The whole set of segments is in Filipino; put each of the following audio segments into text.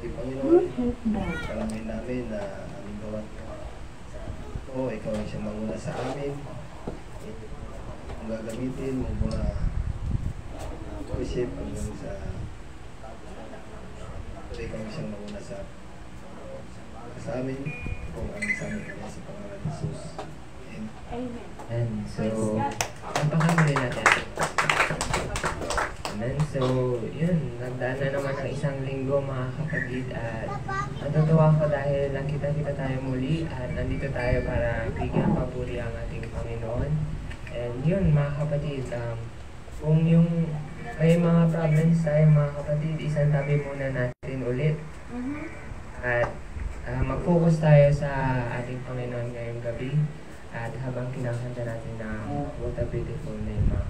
ating Panginoon. Palamin namin na aming bawat ikaw ang siyang manguna sa amin. Ang gagamitin mo mula isip hanggang sa ikaw ang siyang manguna sa amin kung ang sa amin kanya sa pangalan ni Jesus. Amen. And so, napakamunin natin. Amen. So, yun. Nagdaan na naman ng isang linggo mga kapatid at natutuwa ko dahil nakita-kita tayo muli at nandito tayo para bigyan papuri ang ating Panginoon. And yun mga kapatid, kung yung may mga problems tayo mga kapatid, isang tabi muna natin ulit. At mag-focus tayo sa ating Panginoon ngayong gabi. At habang kinakanta natin na What a Beautiful Name, mga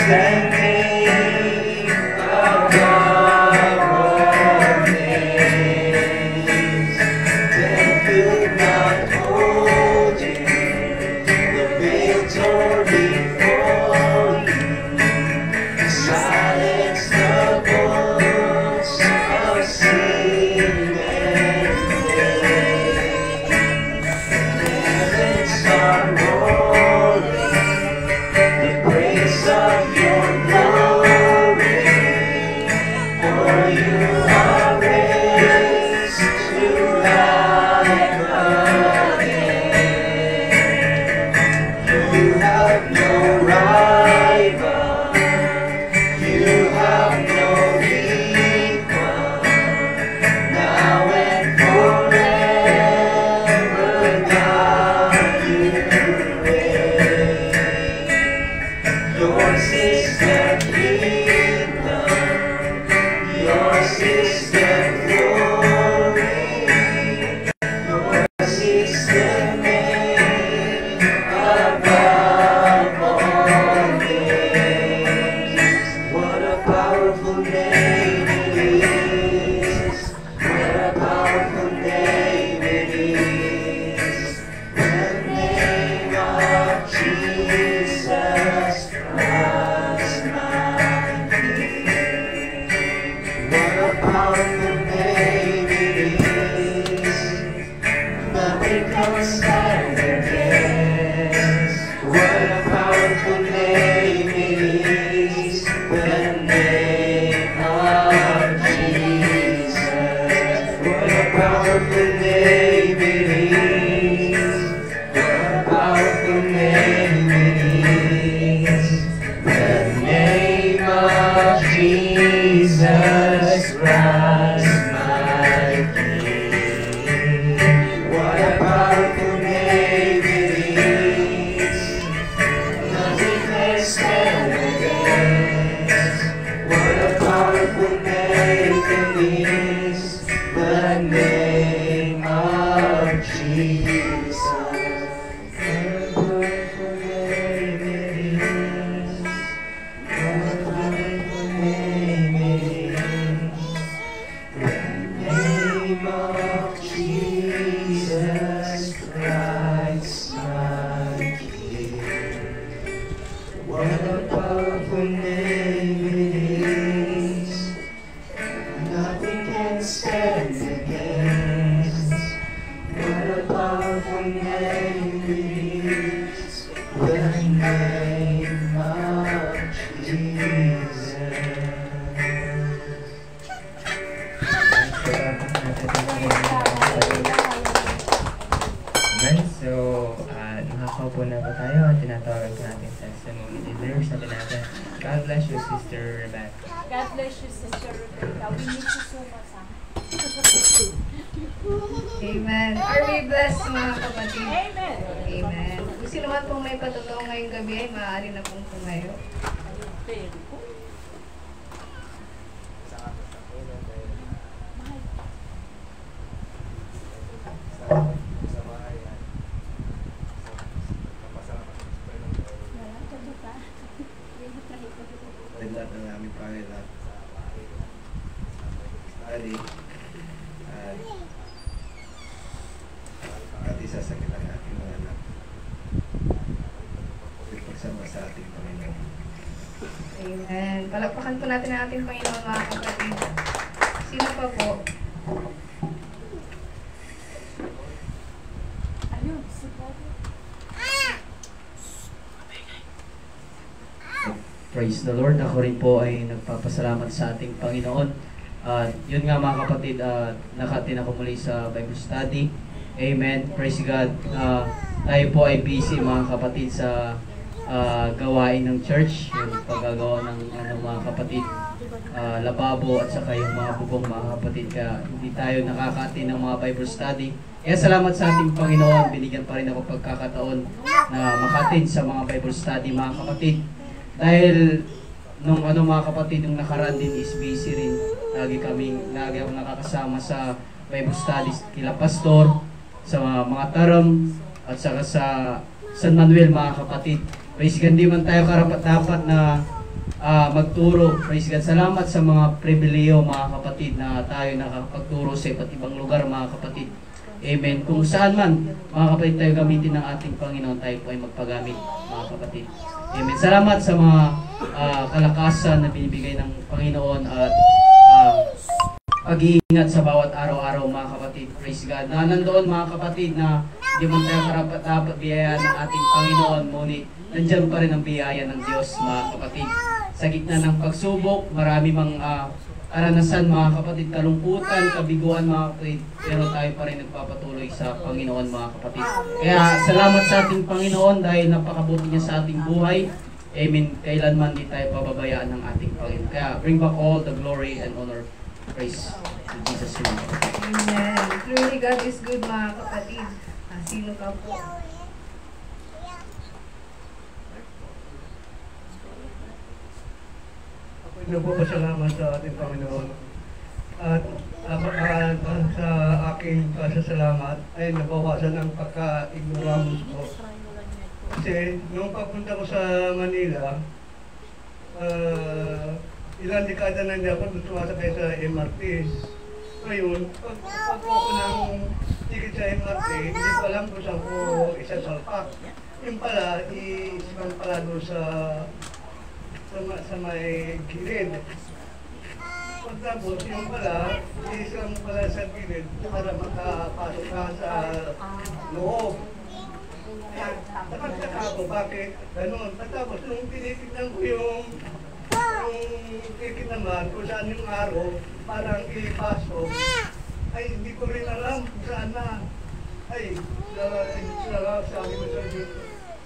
name above all names. Death could not hold you, the veil tore before you. Silence the voice of sin and pain. Heavens are roaring the praise of your glory, for you are raised to life again. You have no rival, you have no equal, now and forever, God, you reign. Yours is the kingdom, yours is the glory, yours is the name above all names. What a powerful name it is, what a powerful name it is, the name of Jesus Christ my King. What a powerful name it is, nothing can stand against. What a powerful name it is, the name of Jesus. What a powerful name it is, what a powerful name it is, the name of Jesus Christ my King. What a powerful name it is, nothing can stand against. What a powerful name it is, the name of Jesus. What a powerful name it is, what a powerful name it is, the name of Jesus Christ my King. What a powerful name it is, nothing can stand against. What a powerful name it is, the name of Jesus. Amen. So, nakakaupo na po tayo at tinatawagan po natin sa testimony leaders. Sabi natin, God bless you, Sister Rebecca. God bless you, Sister Rebecca. We miss you so much, ha? Amen. Are we blessed, mga kapatid? Amen. Amen. Kung sino man pong may patotoo ngayong gabi ay maaari na pong tumayo. Very good. Rin lahat ng aming Panginoon study at isasakit ang ating mga anak pagsama sa ating Panginoon. Amen. Palakpakan po natin ang ating Panginoon, mga kapatid. Sino pa po? Ayun, si Bobby. Praise the Lord. Ako rin po ay nagpapasalamat sa ating Panginoon. Yun nga mga kapatid, nakatin ako muli sa Bible study. Amen. Praise God. Tayo po ay busy mga kapatid sa gawain ng church. Yung paggagawa ng mga kapatid, lababo at saka yung mga bubong mga kapatid. Kaya hindi tayo nakakatin ng mga Bible study. Kaya salamat sa ating Panginoon. Binigyan pa rin ako pagkakataon na makatin sa mga Bible study mga kapatid. Dahil nung mga kapatid, yung nakaraan din is busy rin. Lagi ako nakakasama sa Bible studies kila pastor, sa mga taram, at saka sa San Manuel mga kapatid. Praise God, di man tayo karapat-dapat na magturo. Praise God. Salamat sa mga pribileyo mga kapatid na tayo nakapagturo sa iba't ibang lugar mga kapatid. Amen. Kung saan man mga kapatid tayo gamitin ng ating Panginoon, tayo po ay magpagamit mga kapatid. Amen. Salamat sa mga kalakasan na binibigay ng Panginoon at pag-iingat sa bawat araw-araw mga kapatid. Praise God. Na nandoon mga kapatid na hindi man tayo karapat-dapat biyaya ng ating Panginoon, ngunit nandiyan pa rin ang biyaya ng Diyos mga kapatid. Sa gitna ng pagsubok, marami mang karanasan mga kapatid, kalungkutan, kabiguan mga kapatid, pero tayo pa rin nagpapatuloy sa Panginoon mga kapatid. Kaya salamat sa ating Panginoon dahil napakabuti niya sa ating buhay. Amen. Kailanman di tayo pababayaan ng ating Panginoon. Kaya bring back all the glory and honor. Praise to Jesus name. Amen. Truly God is good mga kapatid. Sino ka po? Ako'y nagpapasalamat sa ating Panginoon. At sa aking pasasalamat ay nabawasan ang pagka-ignoramus ko. Kasi nung papunta ko sa Manila, ilang dekada na hindi ako sumasakay sa MRT. Ngayon, pag ako ng ticket sa MRT, hindi ko alam kung saan ko isasalpak. Yung pala, isang pala doon sa may gilid. Pagtapos, yung pala, isang pala sa gilid para makapasok ka sa loob. Nakagtaka ako, bakit? Ganun. Pagtapos, nung tinitignan ko yung ticket naman, kung saan yung araw, parang ipasok, ay hindi ko rin alam kung saan na. Ay, sabi ko sa Diyos,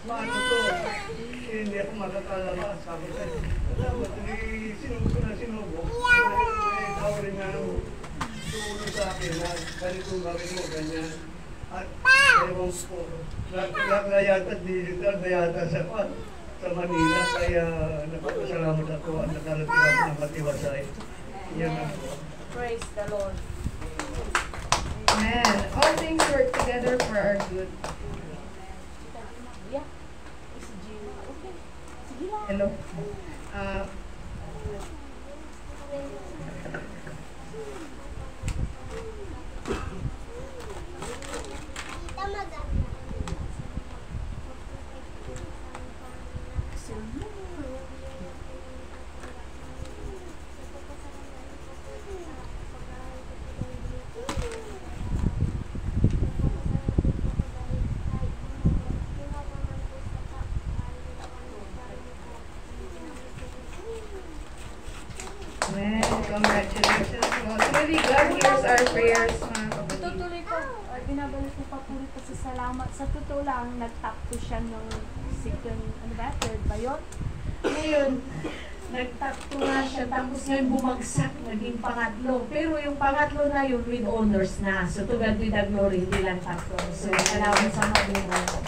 paano to? Hindi ako makakalabas. Sabi ko, tapos sinubo na sinubo. May tao rin nga tumulong sa akin na ganito gawin mo, ganyan. At ewan po, naglayatad digital na yata sa Manila, kaya napapasalamat ako at nakarating ako ng matiwasay. Yan ang po. Praise the Lord. Amen. All things work together for our good. Yeah. Si Gina. Okay. Sige lang. Hello. Amen. Congratulations. Well, truly God hears our prayers, mga kapatid. Tutuloy ko, binabalik ko pa po rin sa salamat. Sa totoo lang, nag-top to siya ng second, ano ba, third ba yun? Ngayon, nag-top to nga siya, tapos ngayon bumagsak, naging pangatlo. Pero yung pangatlo na yun, with honors na. So to God be the glory, hindi lang tatlo. So salamat sa mabuhay ko.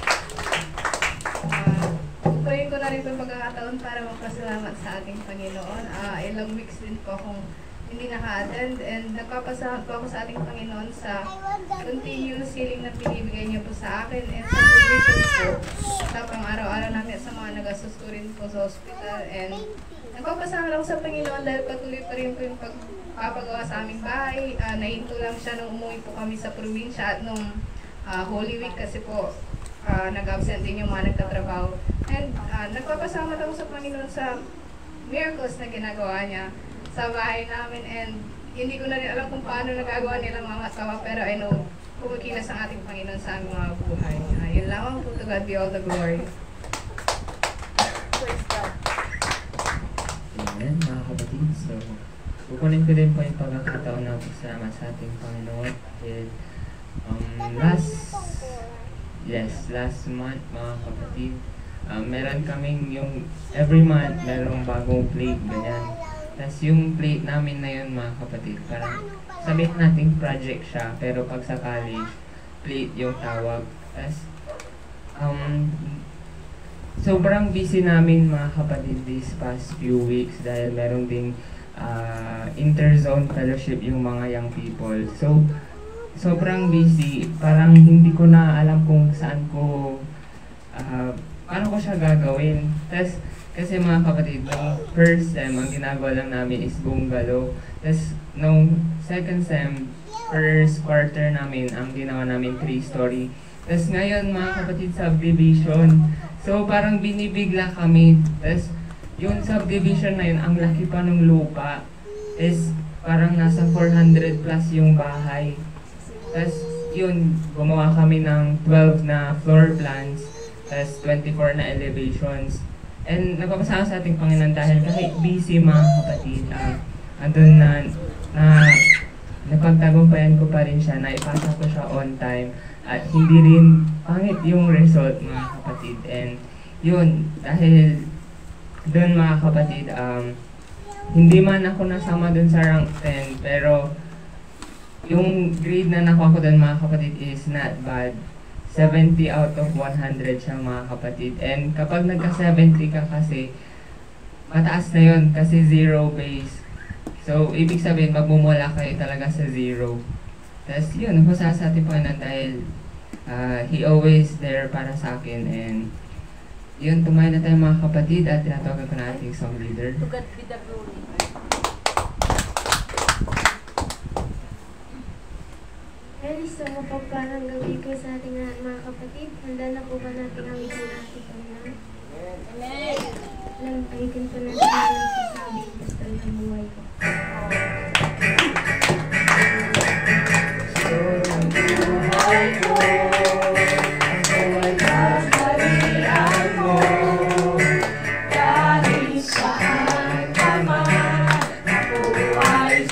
Tuloyin ko na rin itong pagkakataon para magpasalamat sa ating Panginoon. Ilang weeks din po akong hindi naka-attend and nagpapasalamat po ako sa ating Panginoon sa continuous healing na pinibigay niya po sa akin and sa provision po sa pang-araw-araw namin sa mga nagastos ko rin po sa hospital. And nagpapasalamat ako sa Panginoon dahil patuloy pa rin po yung pagpapagawa sa aming bahay. Nahinto lang siya nung umuwi po kami sa probinsya at nung Holy Week kasi po nag-absent din yung mga nagtatrabaho. And nagpapasalamat ako sa Panginoon sa miracles na ginagawa niya sa bahay namin. And hindi ko na rin alam kung paano nagagawa nilang mga asawa, pero I know kumikilos ang ating Panginoon sa aming mga buhay. Yun lamang po, to God be all the glory. Praise God. Amen, mga kapatid. So, kukunin ko din po yung pagkakataon na pasalamat sa ating Panginoon. And, last month, mga kapatid, meron kaming yung every month, merong bagong plate, ganyan. Tapos yung plate namin na yun, mga kapatid, parang sabihin natin project siya, pero pag sa college, plate yung tawag. Tapos, sobrang busy namin, mga kapatid, these past few weeks dahil meron ding interzone fellowship yung mga young people. So, sobrang busy, parang hindi ko na alam kung saan ko paano ko siya gagawin. Tapos Kasi mga kapatid, nung first sem, ang ginagawa lang namin is bungalow. Tapos nung second sem, first quarter namin, ang ginawa namin 3-story. Tapos ngayon mga kapatid, subdivision. So parang binibigla kami. Tapos yung subdivision na yun, ang laki pa ng lupa. Is parang nasa 400 plus yung bahay. Tapos yun, gumawa kami ng 12 na floor plans. Tapos 24 na elevations. And nagpapasalamat sa ating Panginoon dahil kahit busy mga kapatid, andun na napagtagumpayan ko pa rin siya, naipasa ko siya on time, at hindi rin pangit yung result mga kapatid. And yun, dahil dun mga kapatid, hindi man ako nasama dun sa rank 10, pero yung grade na nakuha ko dun mga kapatid is not bad. 70 out of 100 siya mga kapatid. And kapag nagka-70 ka kasi, mataas na yun kasi zero base. So, ibig sabihin, magmumula kayo talaga sa zero. Tapos yun, nagpasalamat sa ating Panginoon dahil He always there para sa akin. And yun, tumayo na tayo mga kapatid at tinatawagan ko na ating song leader. To God be the glory. Gusto mo pagparang gabi ko sa ating lahat mga kapatid. Handa na po ba natin ang ito natin Panginoon? Amen. Alam, ayitin po natin ang nagsasabi gusto ng buhay ko. Buhay ko, ako ay kakarian mo. Kahit saan ka man, ako ay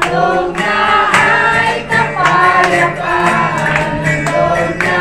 Loob na ay kapayapaan, loob na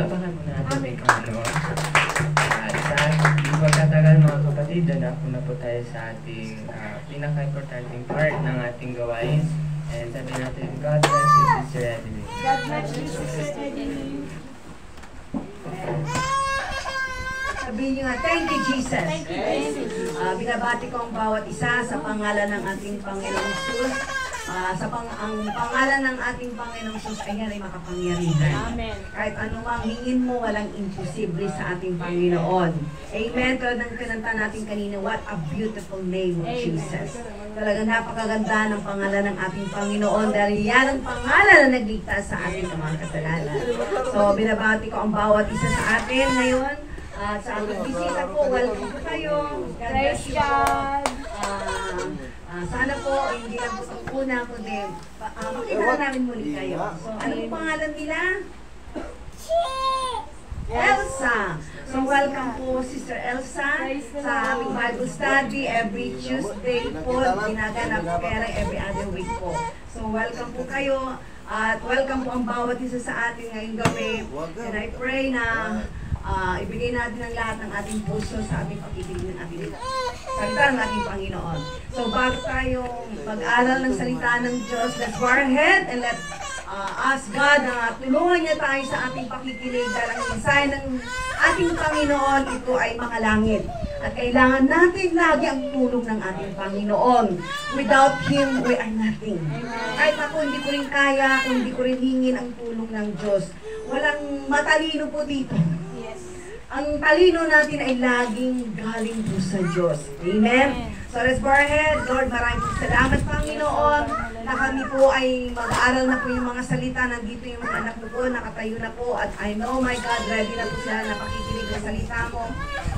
Palakpakan muna natin may Panginoon. At sa di pagkatagal mga kapatid, dadako na po tayo sa ating pinaka-importanting part ng ating gawain. And sabi natin, God bless you, Sister Evelyn. God bless you, Sister Eddie. Sabihin nyo nga, thank you, Jesus. Thank you, Jesus. Binabati ko ang bawat isa sa pangalan ng ating Panginoong Jesus. Ang pangalan ng ating Panginoong Jesus ay yan ay makapangyarihan. Amen. Kahit anumang hingin mo, walang imposible sa ating Panginoon. Amen. Tulad ng kinanta natin kanina, what a beautiful name of Jesus. Talagang napakaganda ng pangalan ng ating Panginoon dahil yan ang pangalan na nagligtas sa ating mga kasalanan. So, binabati ko ang bawat isa sa atin ngayon. Sa ating bisita po, welcome po kayo. God bless you po. Sana po, hindi lang po ang una, kundi makita namin muli kayo. So, ano yung pangalan nila? Elsa. So, welcome po, Sister Elsa, sa aming Bible study every Tuesday po. Ginaganap kaya every other week po. So, welcome po kayo. At welcome po ang bawat isa sa atin ngayong gabi. And I pray na ibigay natin ang lahat ng ating puso sa ating pagkikinig ng ating salita ng ating Panginoon. So, bago tayo mag-aral ng salita ng Diyos, let's go ahead and let's ask God na tulungan niya tayo sa ating pakikinig dahil ang mensahe ng ating Panginoon, ito ay mga langit. At kailangan natin lagi ang tulong ng ating Panginoon. Without Him, we are nothing. Kahit ako hindi ko rin kaya, kung hindi ko rin hingin ang tulong ng Diyos. Walang matalino po dito. Ang talino natin ay laging galing po sa Diyos. Amen? So let's go ahead. Lord, maraming salamat Panginoon na kami po ay mag-aaral na po yung mga salita. Nandito yung mga anak mo po, nakatayo na po. At I know, my God, ready na po sila na pakikinig ng salita mo.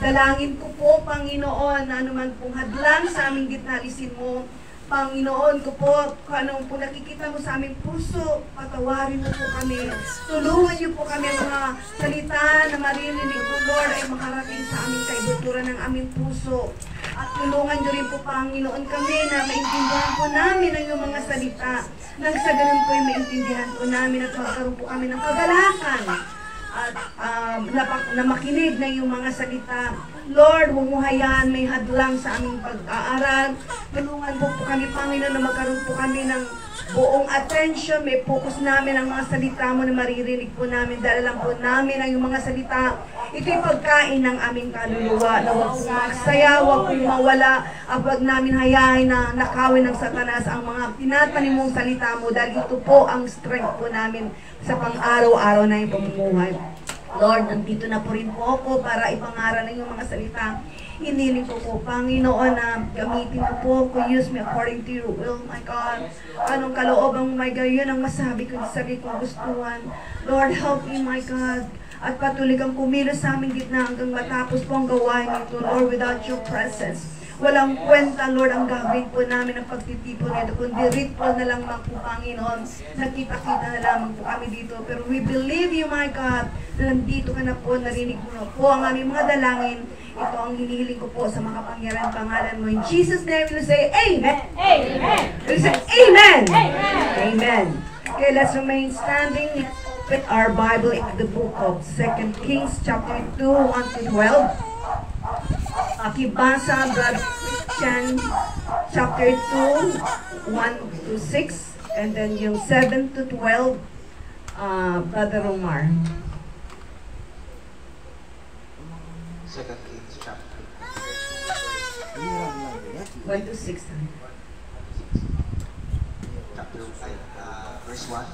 Dalangin ko po, Panginoon, na anuman pong hadlang sa aming gitna, alisin mo. Panginoon ko po, kung anong po nakikita mo sa aming puso, patawarin mo po kami. Tulungan niyo po kami ang mga salita na maririnig po, Lord, ay makarating sa aming kaibuturan ng aming puso. At tulungan niyo rin po, Panginoon, kami na maintindihan po namin ang iyong mga salita. Nang sa ganun po ay maintindihan po namin at magkaroon po kami ng kagalakan. At na makinig na yung mga salita. Lord, huwag mo hayaan may hadlang sa aming pag-aaral. Tulungan po kami, Panginoon, na magkaroon po kami ng buong attention. May focus namin ang mga salita mo na maririnig po namin. Dahil lang po namin ang yung mga salita. Ito'y pagkain ng aming kaluluwa. Na huwag pong magsaya, huwag pong mawala. Huwag namin hayahin na nakawin ng Satanas ang mga tinatanim mong salita mo. Dahil ito po ang strength po namin sa pang-araw-araw na yung pamumuhay. Lord, nandito na po rin po ako para ipangaral ng iyong mga salita. Hiniling ko po, Panginoon, na gamitin mo po ko, use me according to your will, my God. Anong kalooban mo, my God, yun ang masabi ko sa sarili kong gustuhan. Lord, help me, my God. At patuloy kang kumilos sa aming gitna hanggang matapos po ang gawain nito, Lord, without your presence. Walang kwenta, Lord, ang gagawin po namin ang pagtitipon nito, kundi ritual na lang po, Panginoon. Nagkita-kita na lamang po kami dito. Pero we believe you, my God, na nandito ka na po, narinig mo na po ang aming mga dalangin. Ito ang hinihiling ko po sa makapangyarihan pangalan mo. In Jesus' name, we'll say, Amen! Amen! We'll say, Amen! Amen! Amen! Okay, let's remain standing with our Bible in the book of 2 Kings, chapter 2, 1 to 12. Akibasa, Brother Christian, chapter 2, 1 to 6, and then yung 7 to 12, Brother Romar. 2 Kings chapter 1 to 6. chapter 5, verse 1.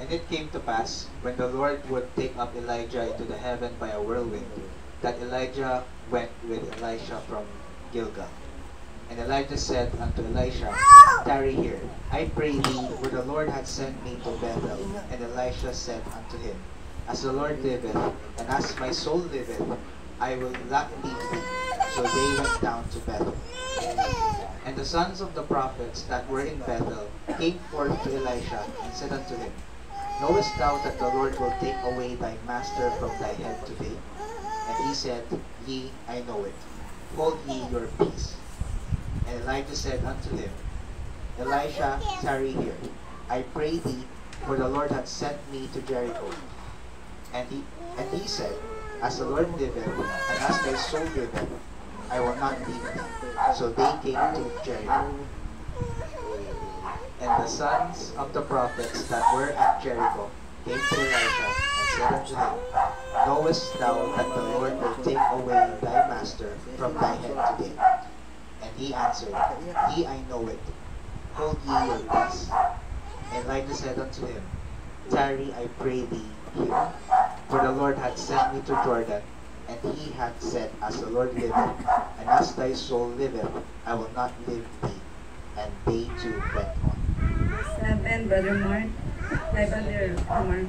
And it came to pass, when the Lord would take up Elijah into the heaven by a whirlwind, that Elijah went with Elisha from Gilgal. And Elijah said unto Elisha, Tarry here, I pray thee, for the Lord hath sent me to Bethel. And Elisha said unto him, As the Lord liveth, and as my soul liveth, I will not leave thee. So they went down to Bethel. And the sons of the prophets that were in Bethel came forth to Elisha, and said unto him, Knowest thou that the Lord will take away thy master from thy head today? And he said, Yea, I know it. Hold ye your peace. And Elijah said unto him, Elisha, tarry here, I pray thee, for the Lord hath sent me to Jericho. And he said, As the Lord liveth, and as thy soul liveth, I will not leave thee. So they came to Jericho. And the sons of the prophets that were at Jericho came to Elisha and said unto him, Knowest thou that the Lord will take away thy master from thy head today? And he answered, Yea, I know it. Hold ye your peace. And Elijah said unto him, Tarry, I pray thee, here. For the Lord hath sent me to Jordan, and he hath said, As the Lord liveth, and as thy soul liveth, I will not leave thee. And they too went on. 7, Brother Mark. Hi, Brother Mark.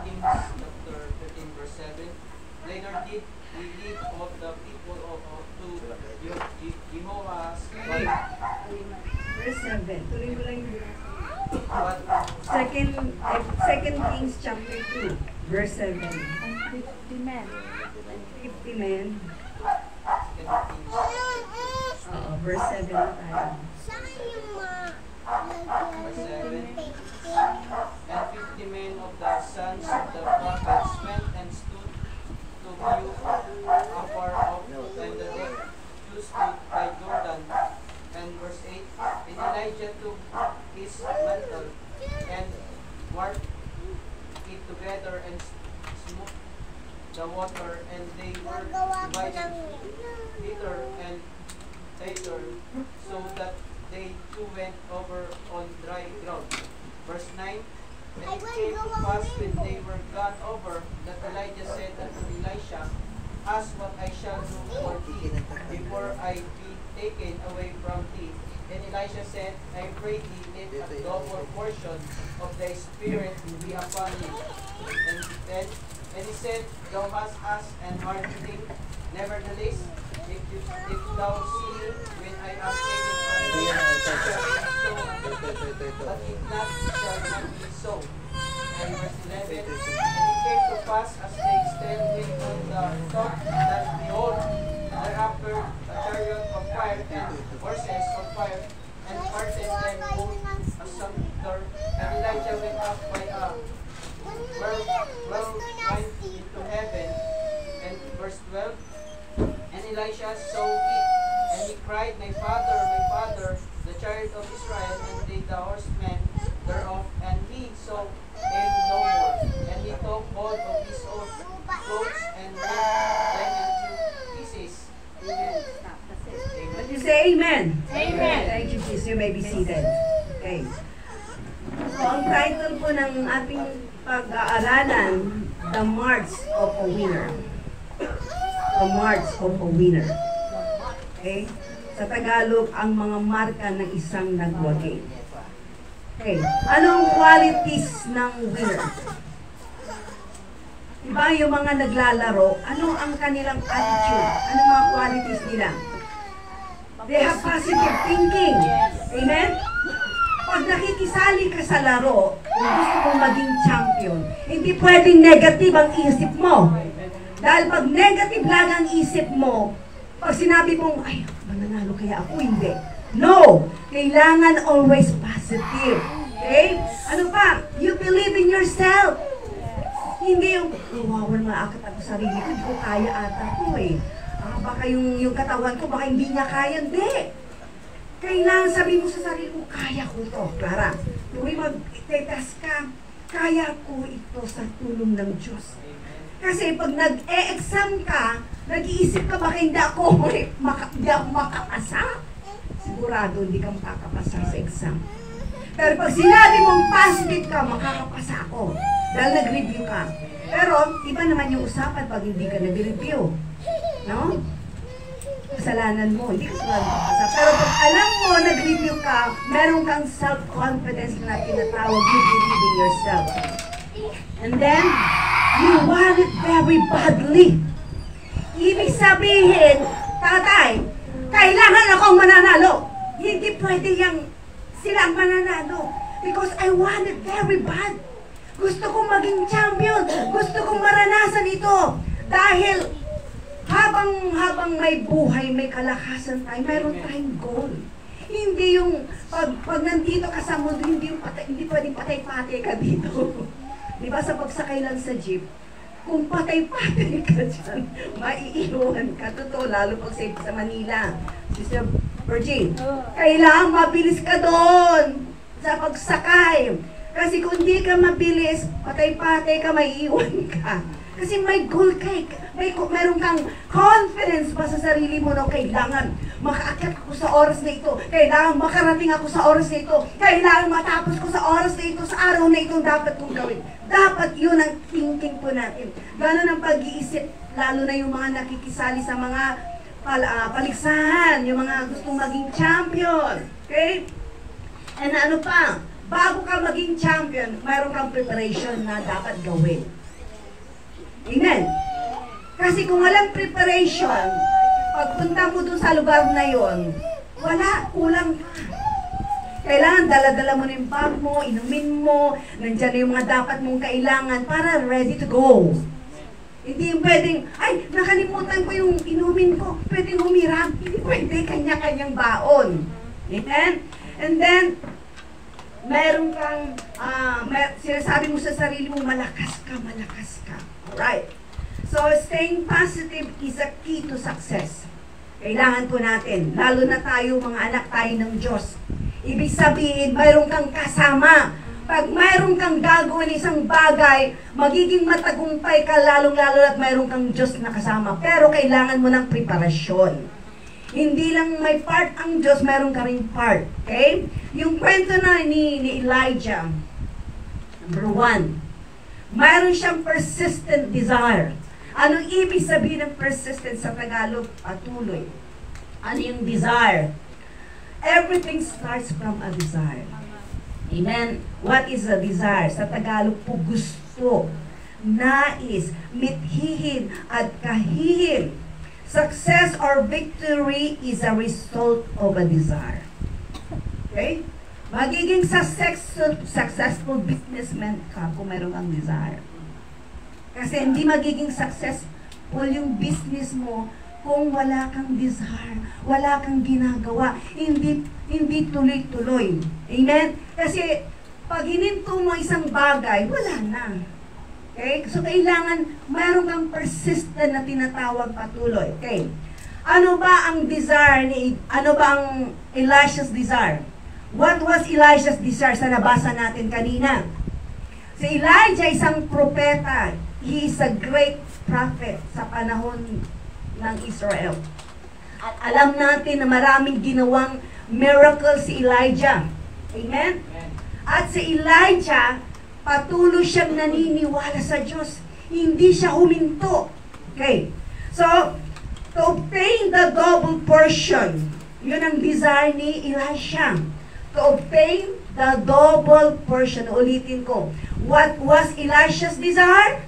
Kings chapter 13 verse 7. Later did we lead of the people to Jehovah's Verse 7. Tuloy mo lang yun. but 2 Kings chapter 2, verse 7. And 50 men. 50 men. Verse 7 na tayo. verse 7. And 50 men of the sons of the prophets went and stood to view afar off, and the two stood by Jordan. And verse 8. And Elijah took his mantle and worked it together and smote the water, and they were divided hither and thither, so that they two went over on dry ground. Verse 9. And it came to pass when they were gone over, that Elijah said unto Elisha, Ask what I shall do for thee, before I be taken away from thee. And Elisha said, I pray thee, let a double portion of thy spirit be upon me. And he said, Thou hast asked an hard thing. Nevertheless, if thou see me when I am taken from thee, it shall be so. But if not, it shall not be so. And verse 11. And it came to pass, as they stand on the top, that behold, there appeared a chariot of fire and horses of fire, and parted them both asunder. And Elijah went up by a whirlwind into heaven. And verse 12. And Elisha saw it, and he cried, My father, the chariot of Israel, and the horsemen thereof. And he saw him no more. And he took hold of his own clothes and rent them into pieces. Would you say amen? Amen. Thank you, Jesus. You may be seated. Okay. So, ang title po ng ating pag-aaralan, The March of a Winner. The March of a Winner. Okay? Sa Tagalog, ang mga marka ng isang nagwagi. Okay. Anong qualities ng winner? Diba yung mga naglalaro, ano ang kanilang attitude? Ano mga qualities nila? They have positive thinking. Amen? Pag nakikisali ka sa laro, kung gusto mong maging champion, hindi pwedeng negative ang isip mo. Dahil pag negative lang ang isip mo, pag sinabi mong, ay, mananalo kaya ako, hindi. No! Kailangan always positive. Okay? Ano pa? You believe in yourself. Hindi yung, wow, maakit ako sarili ko, hindi ko kaya ata ko eh. Baka yung katawan ko, baka hindi niya kaya. Hindi. Kailangan sabihin mo sa sarili mo, kaya ko ito. Clara, tuwing mag-test ka, kaya ko ito sa tulong ng Diyos. Kasi pag nag-e-exam ka, nag-iisip ka, baka hindi ako makapasa. Sigurado hindi ka makakapasa sa exam. Pero pag sinabi mong positive ka, makakapasa ako. Dahil nag-review ka. Pero, iba naman yung usapan pag hindi ka nag-review. No? Kasalanan mo, hindi ka sigurado makapasa. Pero pag alam mo, nag-review ka, meron kang self-confidence na tinatawag, you believe in yourself. And then, you want it very badly. Ibig sabihin, tatay, kailangan akong mananalo. Hindi pwede yung silang mananalo. Because I want it very bad. Gusto kong maging champion. Gusto kong maranasan ito. Dahil habang may buhay, may kalakasan tayo, mayroon tayong goal. Hindi yung pag nandito ka sa mundo, hindi pwedeng patay-patay ka dito. Diba sa pagsakay lang sa jeep, Kung patay-patay ka dyan, maiiwan ka. Totoo, lalo pag sa Manila. Sister Virgin, kailangan mabilis ka doon sa pagsakay. Kasi kung di ka mabilis, patay-patay ka, maiiwan ka. Kasi may goal ka, meron kang confidence pa sa sarili mo na kailangan makaakyat ako sa oras na ito, kailangan makarating ako sa oras na ito, kailangan matapos ko sa oras na ito, sa araw na ito dapat kong gawin. Dapat yun ang thinking po natin. Ganon ang pag-iisip, lalo na yung mga nakikisali sa mga paligsahan, yung mga gustong maging champion. Okay? And ano pa, bago ka maging champion, mayroon kang preparation na dapat gawin. Amen. Kasi kung walang preparation, pagpunta mo dun sa lugar na yon, wala, kulang ka. Kailangan dala-dala mo na yung bag mo, inumin mo, nandyan na yung mga dapat mong kailangan para ready to go. Hindi yung pwedeng, ay, nakalimutan ko yung inumin ko, pwedeng humiram. Hindi pwede, kanya-kanyang baon. Amen? And then, meron kang, sinasabi mo sa sarili mo, malakas ka, malakas ka. Alright. So, staying positive is a key to success. Kailangan po natin, lalo na tayo, mga anak tayo ng Diyos. Ibig sabihin, mayroon kang kasama. Pag mayroon kang gagawin isang bagay, magiging matagumpay ka, lalong-lalo at mayroon kang Diyos na kasama. Pero kailangan mo ng preparasyon. Hindi lang may part ang Diyos, mayroon ka rin part. Okay? Yung kwento na ni Elijah, number 1, mayroon siyang persistent desire. Anong ibig sabihin ng persistent sa Tagalog? Patuloy. Ano yung desire? Everything starts from a desire. Amen? What is a desire? Sa Tagalog po, gusto, nais, mithihin, at kahihin. Success or victory is a result of a desire. Okay? Magiging successful businessman ka kung meron kang desire. Kasi hindi magiging successful yung business mo kung wala kang desire, wala kang ginagawa, hindi tuloy-tuloy. Amen? Kasi pag hininto mo isang bagay, wala na. Okay? So kailangan mayroon kang persistent na tinatawag patuloy. Okay? Ano ba ang desire ano ba ang Elisha's desire? What was Elisha's desire sa nabasa natin kanina? Si Elijah isang propeta. He is a great prophet sa panahon ng Israel. At alam natin na maraming ginawang miracle si Elijah. Amen? At si Elijah, patuloy siyang naniniwala sa Diyos. Hindi siya huminto. Okay. So, to obtain the double portion, yun ang desire ni Elisha. To obtain the double portion. Ulitin ko. What was Elisha's desire?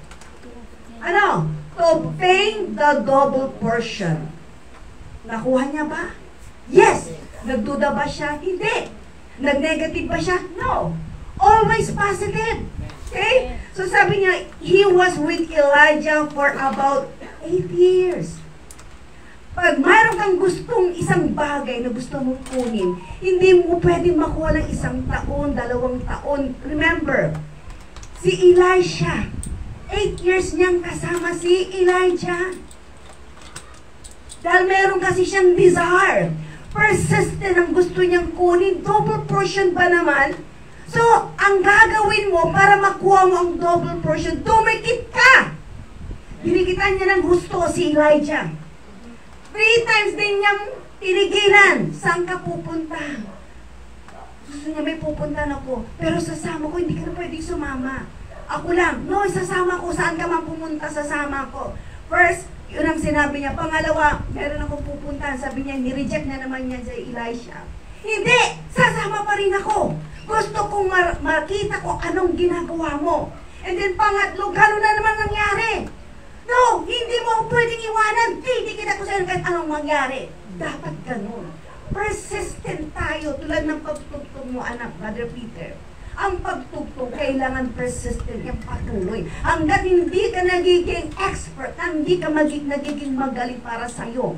Ano? To obtain the double portion. Nakuha niya ba? Yes! Nagduda ba siya? Hindi. Nag-negative ba siya? No. Always positive. Okay? So sabi niya, he was with Elijah for about 8 years. Pag mayroon kang gustong isang bagay na gusto mong kunin, hindi mo pwedeng makuha ng 1 taon, 2 taon. Remember, si Elisha, 8 years niyang kasama si Elijah. Dahil meron kasi siyang desire. Persistent ang gusto niyang kunin. Double portion ba naman? So, ang gagawin mo para makuha mo ang double portion, tumikit ka! Binigitan niya ng gusto si Elijah. 3 times din niyang tinigilan. Saan ka pupunta? Gusto niya, may pupunta na ako. Pero sasama ko, hindi ka na pwede sumama. Ako lang. No, sasama ko. Saan ka man pumunta, sasama ko. First, yun ang sinabi niya. Pangalawa, meron akong pupuntahan. Sabi niya, nireject na naman niya si Elisha. Hindi! Sasama pa rin ako. Gusto kong makita ko anong ginagawa mo. And then pangatlo, gano'n na naman nangyari. No, hindi mo ako pwedeng iwanan. Titigil ako sa'yo kahit anong mangyari. Dapat gano'n. Persistent tayo tulad ng pagtugtog mo, anak, Brother Peter. Ang pagtugtog, kailangan persistent yung patuloy. Hanggat hindi ka nagiging expert, hindi ka nagiging magaling para sa'yo.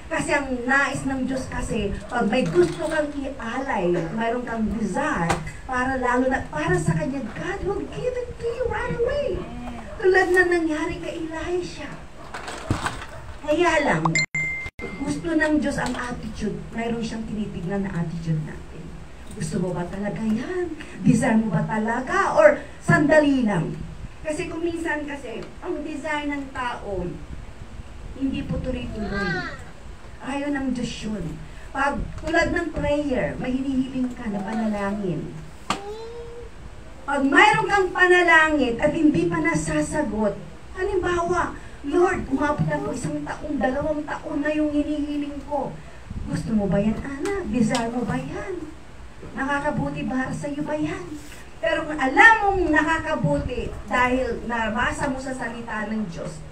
Kasi ang nais ng Diyos kasi, pag may gusto kang ialay, mayroon kang desire, para lalo na, para sa Kanya, God will give it to you right away. Tulad na nangyari kay Elisha. Kaya lang, gusto ng Diyos ang attitude. Mayroon siyang tinitignan na attitude natin. Gusto mo ba talaga yan? Desire mo ba talaga? Or sandali lang? Kasi kung minsan kasi, ang desire ng tao, hindi po tuloy-tuloy. Ayaw ng Diyos yun. Pag tulad ng prayer, may hinihiling ka na panalangin. Pag mayroon kang panalangin at hindi pa nasasagot, halimbawa, Lord, umabot na po 1 taon, 2 taon na yung hinihiling ko. Gusto mo ba yan, anak? Desire mo ba yan? Nakakabuti ba sa iyo ba yan? Pero kung alam mong nakakabuti dahil nabasa mo sa salita ng Diyos,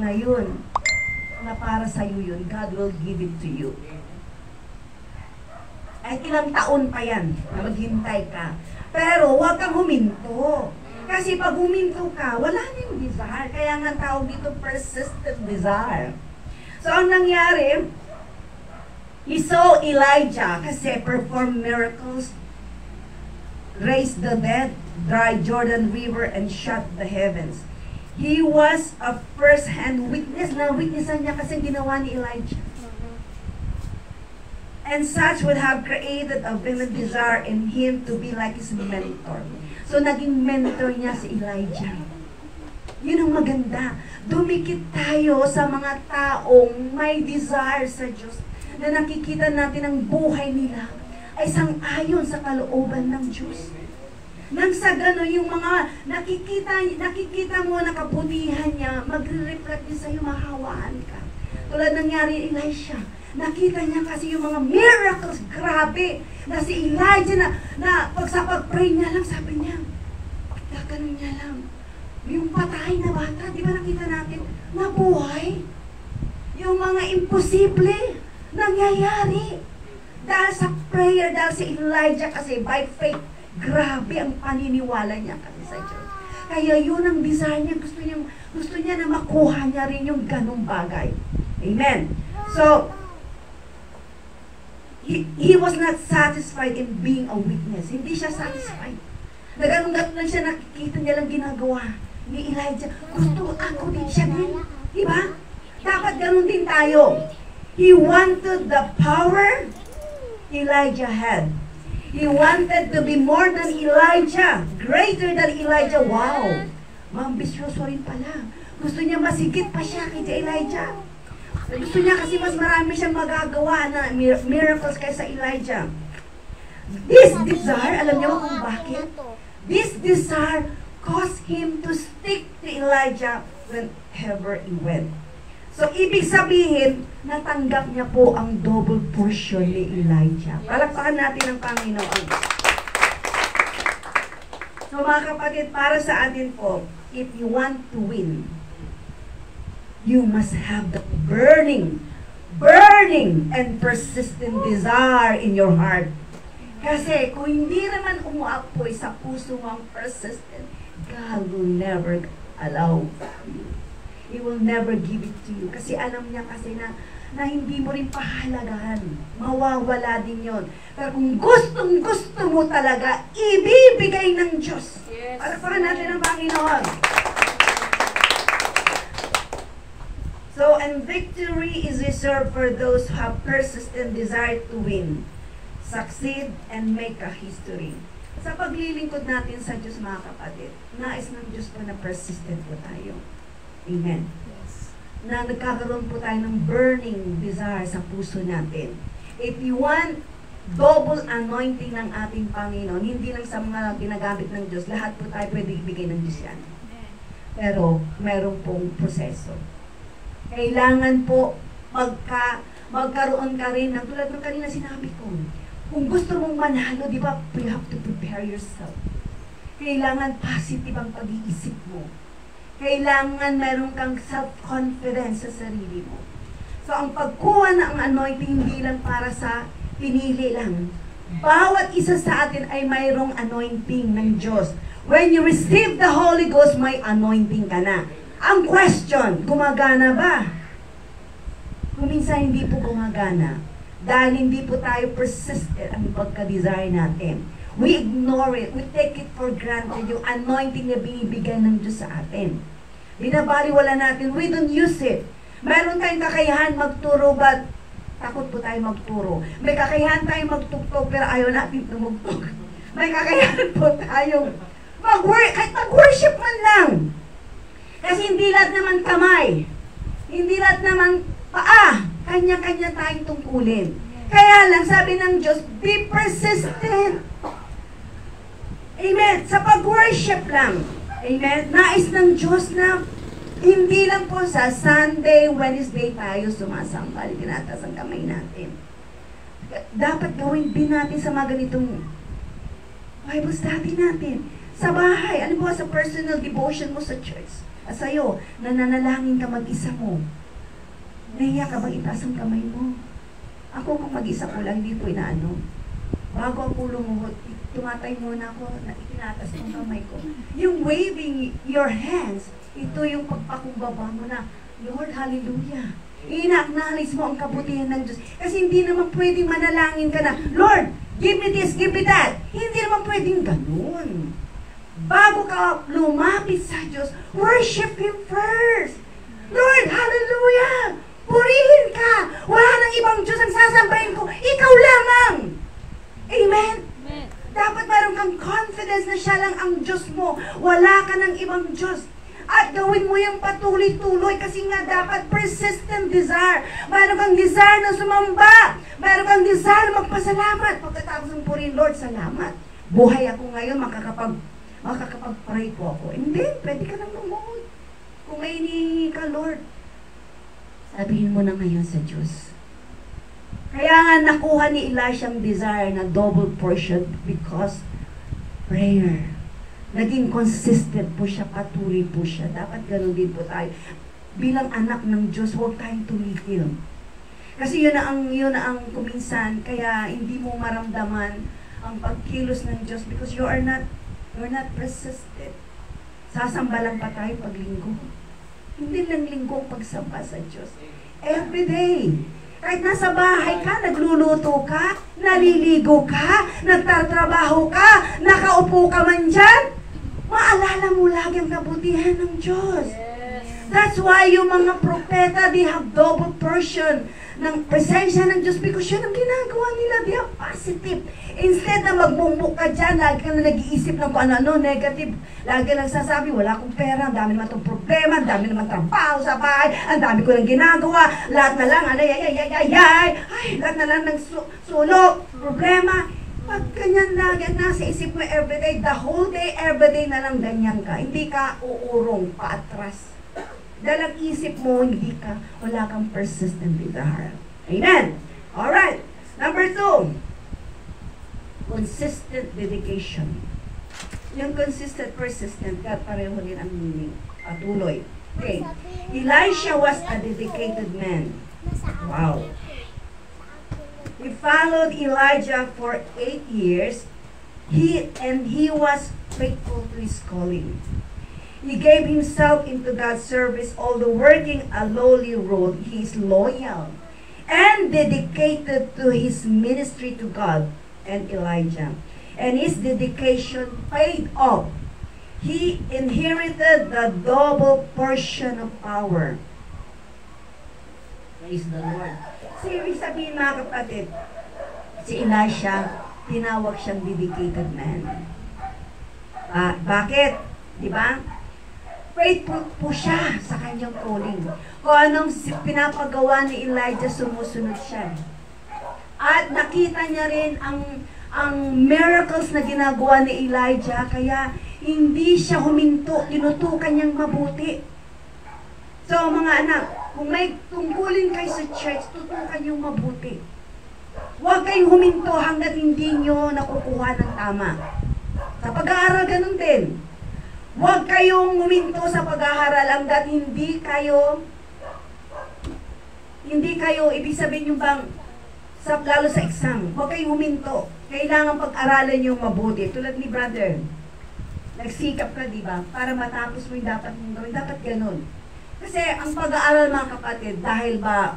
ngayon, na para sa iyo yun, God will give it to you. Ay ilang taon pa yan na maghintay ka. Pero huwag kang huminto. Kasi pag huminto ka, wala na yung desire. Kaya nga tawag dito persistent desire. So ang nangyari, he saw Elijah kasi perform miracles, raised the dead, dried Jordan River, and shut the heavens. He was a first-hand witness. Na-witnessan niya kasi ginawa ni Elijah. And such would have created a vivid desire in him to be like his mentor. So, naging mentor niya si Elijah. Yun ang maganda. Dumikit tayo sa mga taong may desire sa Diyos na nakikita natin ang buhay nila ay sang-ayon sa kalooban ng Diyos. Nang sa gano'n, yung mga nakikita mo na kabutihan niya, magre-reflect din sa'yo, mahawaan ka. Tulad nangyari Elisha. Nakita niya kasi yung mga miracles, grabe, na si Elijah na sa pag-pray niya lang, sabi niya, gaganon niya lang. Yung patay na bata, di ba nakita natin, nabuhay. Yung mga imposible, nangyayari. Dahil sa prayer, dahil si Elijah kasi by faith, grabe ang paniniwala niya kasi sa Diyos. Kaya yun ang desire niya, gusto niya na makuha niya rin yung ganong bagay. Amen. So, he was not satisfied in being a witness. Hindi siya satisfied. Naganong-ganon lang siya, nakikita niya lang ginagawa ni Elijah. Gusto ako din siya din. Diba? Dapat ganun din tayo. He wanted the power Elijah had. He wanted to be more than Elijah. Greater than Elijah. Wow! Mambisyoso rin pala. Gusto niya masigit pa siya kay Elijah. Gusto niya kasi mas marami siyang magagawa na miracles kaysa Elijah. This desire, alam niyo kung bakit? This desire caused him to stick to Elijah whenever he went. So, ibig sabihin, natanggap niya po ang double portion ni Elijah. Palakpakan natin ang Panginoon. So, mga kapatid, para sa atin po, if you want to win, you must have the burning and persistent desire in your heart. Kasi kung hindi naman umuapoy sa puso mo ang persistent, God will never allow you. He will never give it to you. Kasi alam niya kasi na hindi mo rin pahalagahan. Mawawala din yon. Pero kung gustong-gusto mo talaga, ibibigay ng Diyos. Yes. Para natin ang Panginoon. So, and victory is reserved for those who have persistent desire to win, succeed, and make a history. Sa paglilingkod natin sa Diyos, mga kapatid, nais ng Diyos po na persistent po tayo. Amen. Yes. Na nagkakaroon po tayo ng burning desire sa puso natin. If you want double anointing ng ating Panginoon, hindi lang sa mga ginagamit ng Diyos, lahat po tayo pwede ibigay ng Diyos yan. Pero, meron pong proseso. Kailangan po magkaroon ka rin ng tulad ng kanina sinabi ko. Kung gusto mong manalo, di ba, you have to prepare yourself. Kailangan positive ang pag-iisip mo. Kailangan meron kang self-confidence sa sarili mo. So, ang pagkuha ng anointing hindi lang para sa pinili lang. Bawat isa sa atin ay mayroong anointing ng Diyos. When you receive the Holy Ghost, may anointing ka na. Ang question, gumagana ba? Kung minsan hindi po gumagana, dahil hindi po tayo persistent ang pagka-desire natin. We ignore it. We take it for granted. Yung anointing na binibigay ng Diyos sa atin. Binabaliwala natin. We don't use it. Meron tayong kakayahan magturo, but takot po tayo magturo. May kakayahan tayong magtugtog, pero ayaw natin tumugtog. May kakayahan po tayong kahit mag-worship man lang. Kasi hindi lahat naman kamay. Hindi lahat naman paa. Kanya-kanya tayong tungkulin. Kaya lang, sabi ng Diyos, be persistent. Amen. Sa pag-worship lang. Amen. Nais ng Diyos na hindi lang po sa Sunday, Wednesday tayo sumasambal. Tinatas ang kamay natin. Dapat gawin din natin sa mga ganitong Bible study natin. Sa bahay, ano ba sa personal devotion mo sa church? At sa'yo, nananalangin ka mag-isa mo. Nahiya ka bang itaas ang kamay mo? Ako kung mag-isa ko lang, hindi ko inaano. Bago ako lumuhod, tumatay muna ako, itinatas ng kamay ko. Yung waving your hands, ito yung pagpakumbaba mo na, Lord, hallelujah. Ina-acknowledge mo ang kabutihan ng Diyos. Kasi hindi naman pwedeng manalangin ka na, Lord, give me this, give me that. Hindi naman pwedeng ganun. Bago ka lumapit sa Diyos, worship Him first. Lord, hallelujah! Purihin ka! Wala nang ibang Diyos ang sasambahin ko. Ikaw lamang! Amen? Amen. Dapat mayroon kang confidence na siya lang ang Diyos mo. Wala ka ng ibang Diyos. At gawin mo yung patuloy-tuloy kasi nga dapat persistent desire. Mayroon kang desire na sumamba. Mayroon kang desire na magpasalamat. Pagkatapos ng purihin, Lord, salamat. Buhay ako ngayon, makakapag-pray po ako. Hindi, pwede ka nang lumuhod. Kung may hinihingi ka, Lord, sabihin mo na ngayon sa Diyos. Kaya nga nakuha ni Elisha ang desire na double portion because prayer. Naging consistent po siya, patuloy po siya. Dapat ganun din po tayo. Bilang anak ng Diyos, huwag tayong tumigil. Kasi yun na ang kuminsan, kaya hindi mo maramdaman ang pagkilos ng Diyos because you're not persistent. Sasambalan pa tayo pag linggo. Hindi lang linggo ang pagsamba sa Diyos. Every day. Kahit nasa bahay ka, nagluluto ka, naliligo ka, nagtatrabaho ka, nakaupo ka man dyan, maalala mo lagi ang kabutihan ng Diyos. That's why yung mga propeta, they have double portion ng presensya ng Diyos because yun ang ginagawa nila. They are positive. Instead na magbumbok ka dyan, lagi ka na nag-iisip ng kung ano-ano, negative. Lagi lang sasabi, wala akong pera, ang dami naman itong problema, ang dami naman trabaho sa bahay, ang dami ko nang ginagawa, lahat na lang, lahat na lang ng sulok, problema. Pag ganyan lagi ang nasa isip mo everyday, the whole day, everyday na lang ganyan ka. Hindi ka uurong paatras. Dahil ang isip mo, wala kang persistent desire. Amen? Alright. Number 2. Consistent dedication. Yung consistent, persistent, pareho din ang meaning. Patuloy. Okay. Elisha was a dedicated man. Wow. He followed Elijah for 8 years. He was faithful to his calling. He gave himself into God's service, although working a lowly road. He is loyal and dedicated to his ministry to God and Elijah. And his dedication paid off. He inherited the double portion of power. Praise the Lord. So, ibig sabihin mga kapatid, si Elisha, tinawag siyang dedicated man. Bakit? Diba? Faithful po siya sa kanyang calling. Kung anong pinapagawa ni Elijah, sumusunod siya. At nakita niya rin ang miracles na ginagawa ni Elijah, kaya hindi siya huminto, tinutukan niyang mabuti. So mga anak, kung may tungkulin kayo sa church, tutukan niyong mabuti. Huwag kayong huminto hanggat hindi niyo nakukuha ng tama. Sa pag-aaral, ganun din. Huwag kayong huminto sa pag-aaral hanggat hindi kayo, ibig sabihin yung bang, lalo sa exam, huwag kayong huminto. Kailangan pag-aralan yung mabuti. Tulad ni brother, nagsikap ka, di ba? Para matapos mo yung dapat mong gawin. Dapat ganun. Kasi ang pag-aaral mga kapatid, dahil ba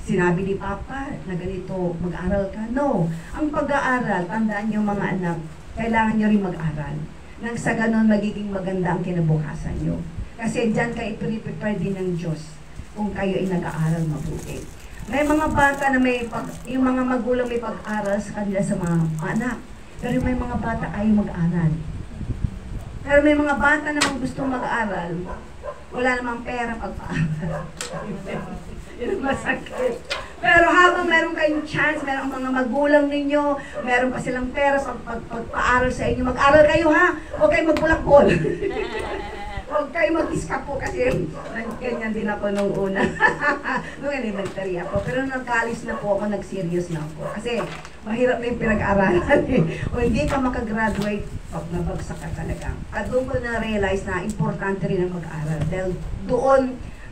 sinabi ni Papa na ganito, mag-aral ka. No. Ang pag-aaral, tandaan niyo mga anak, kailangan niyo rin mag-aral. Nang sa ganon, magiging maganda ang kinabukasan niyo. Kasi dyan kayo prepare din ng Diyos kung kayo ay nag-aaral mabuti. May mga bata na yung mga magulang may pag-aral sa kanila sa mga anak. Pero may mga bata ayaw mag-aral. Pero may mga bata namang gustong mag-aral, wala namang pera pag-aaral. Yun ang masakit. Pero habang meron kayong chance, meron ang mga magulang ninyo, meron pa silang pera pag-aaral sa inyo, mag-aral kayo ha, huwag kayo magbulakbol. Huwag kayo mag-iska po kasi ganyan din ako nung una. Nung elementary ako. Pero nag-college na po ako, nag-serious na ako. Kasi mahirap na yung pinag-aaralan eh. O hindi ka makagraduate, pag nabagsak ka talaga. At doon ko na-realize na importante rin ang mag-aral. Dahil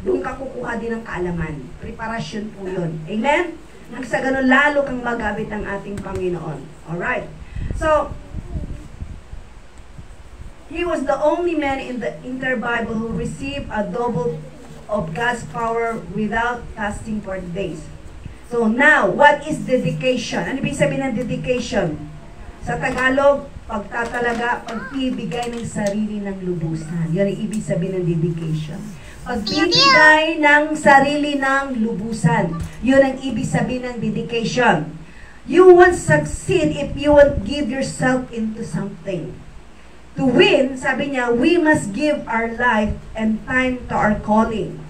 doon ka kukuha din ng kaalaman. Preparasyon po yun. Amen? Nang sa ganun, lalo kang magamit ng ating Panginoon. Alright. So, he was the only man in the entire Bible who received a double of God's power without fasting for days. So now, what is dedication? Ano ibig sabihin ng dedication? Sa Tagalog, pagtatalaga, pagpibigay ng sarili ng lubusan. Yan ang ibig sabihin ng dedication. Pagbibigay ng sarili ng lubusan. Yun ang ibig sabihin ng dedication. You won't succeed if you won't give yourself into something. To win, sabi niya, we must give our life and time to our calling.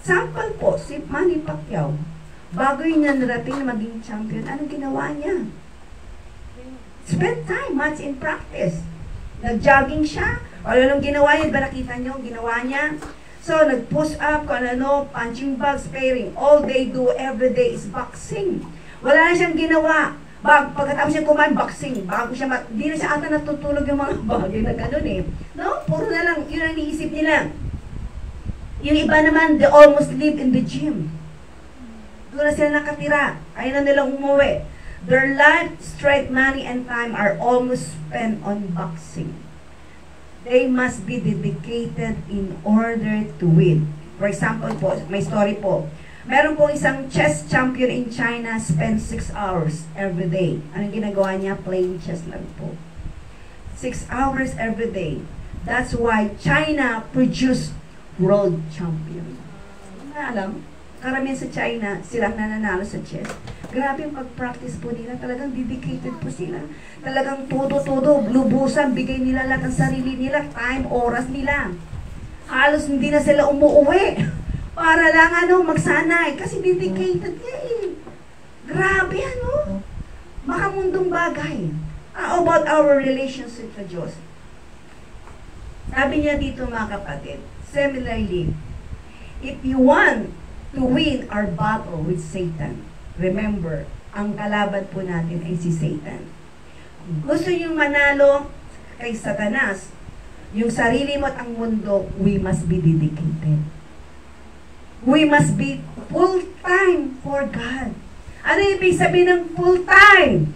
Sample po, si Manny Pacquiao, bago niya narating na maging champion, anong ginawa niya? Spend time, months in practice. Nag-jogging siya, o anong ginawa niya, ba nakita niyo ang ginawa niya? So, nag-push up, kung ano, punching bag, sparring. All they do every day is boxing. Wala na siyang ginawa. Pagkatapos siya kumain, boxing. Bago siya, di na siya ata natutulog yung mga bagay na gano'n eh. No? Puro na lang, yun ang iniisip nila. Yung iba naman, they almost live in the gym. Doon na sila nakatira. Ayaw na nilang umuwi. Their life, strength, money, and time are almost spent on boxing. They must be dedicated in order to win. For example po, may story po. Meron pong isang chess champion in China spend 6 hours every day. Anong ginagawa niya? Playing chess lang po. 6 hours every day. That's why China produced world champion. Alam, karamihan sa China, silang nananalo sa chess. Grabe yung pag-practice po nila. Talagang dedicated po sila. Talagang todo-todo, lubusan, bigay nila lahat ng sarili nila, time, oras nila. Halos hindi na sila umuuwi. Para lang magsanay. Kasi dedicated ka eh. Grabe makamundong bagay. How about our relationship with Diyos? Sabi niya dito mga kapatid, similarly, if you want to win our battle with Satan, remember, ang kalaban po natin ay si Satan. Gusto niyong manalo kay Satanas, yung sarili mo at ang mundo, we must be dedicated. We must be full-time for God. Ano ibig sabihin ng full-time?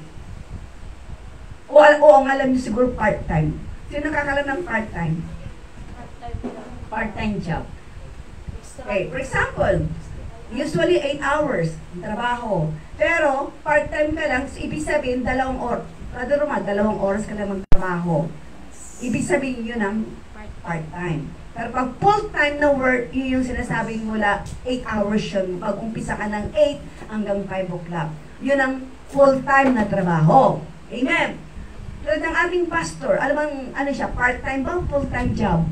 O ang alam niyo siguro part-time. Sino nakakalam ng part-time? Part-time job. Okay, for example, usually 8 hours trabaho. Pero, part-time ka lang, so ibig sabihin, 2 oras ka lang magtrabaho. Ibig sabihin yun ang part-time. Pero pag full-time na work, yun yung sinasabing mula 8 hours yun. Pag umpisa ka ng 8 hanggang 5 o'clock. Yun ang full-time na trabaho. Amen? Tulad ng ating pastor, alam bang, siya, part-time ba? Full-time job?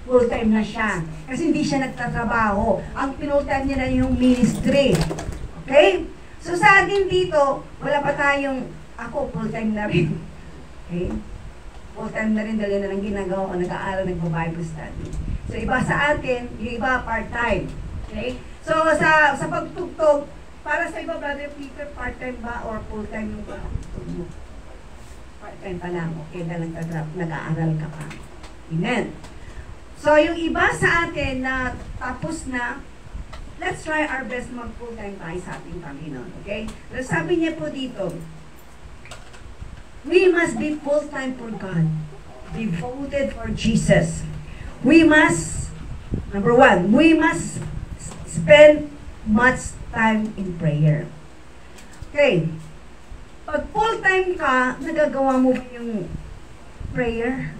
Full-time na siya. Kasi hindi siya nagtatrabaho. Ang full-time niya na yung ministry. Okay? So sa atin dito, wala pa tayong, ako full-time na rin. Okay? Full-time na rin dahil na lang ginagawa ko, nag-aaral, nagbo-Bible study. So iba sa atin, yung iba part-time. Okay? So sa pagtugtog, para sa iba, Brother Peter, part-time ba or full-time yung pagtugtog mo? Part-time pa lang. Okay, dahil nag-aaral ka pa. Amen. So yung iba sa atin na tapos na, let's try our best mag-full-time tayo sa ating Panginoon. Okay? Pero sabi niya po dito, we must be full-time for God. Devoted for Jesus. We must, number 1, we must spend much time in prayer. Okay. Pag full-time ka, nagagawa mo ba yung prayer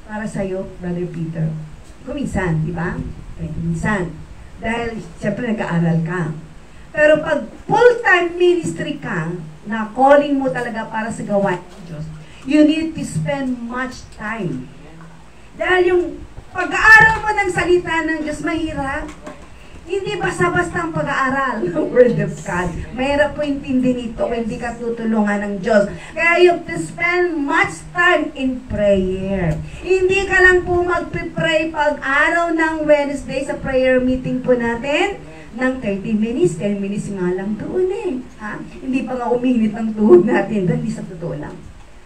para sa'yo, Brother Peter? Kuminsan, di ba? Minsan. Dahil, siyempre, nag-aaral ka. Pero pag full-time ministry ka, na calling mo talaga para sa gawain ng Diyos, you need to spend much time. Dahil yung pag-aaral mo ng salita ng Diyos, mahirap. Hindi basta-basta ang pag-aaral ng Word of God. Mahirap po intindihin ito kung hindi ka tutulungan ng Diyos. Kaya you have to spend much time in prayer. Hindi ka lang po mag-pray pag-araw ng Wednesday sa prayer meeting po natin ng 30 minutes, 10 minutes nga lang doon eh. Ha? Hindi pa nga uminit ng tuhod natin, hindi sa totoo lang.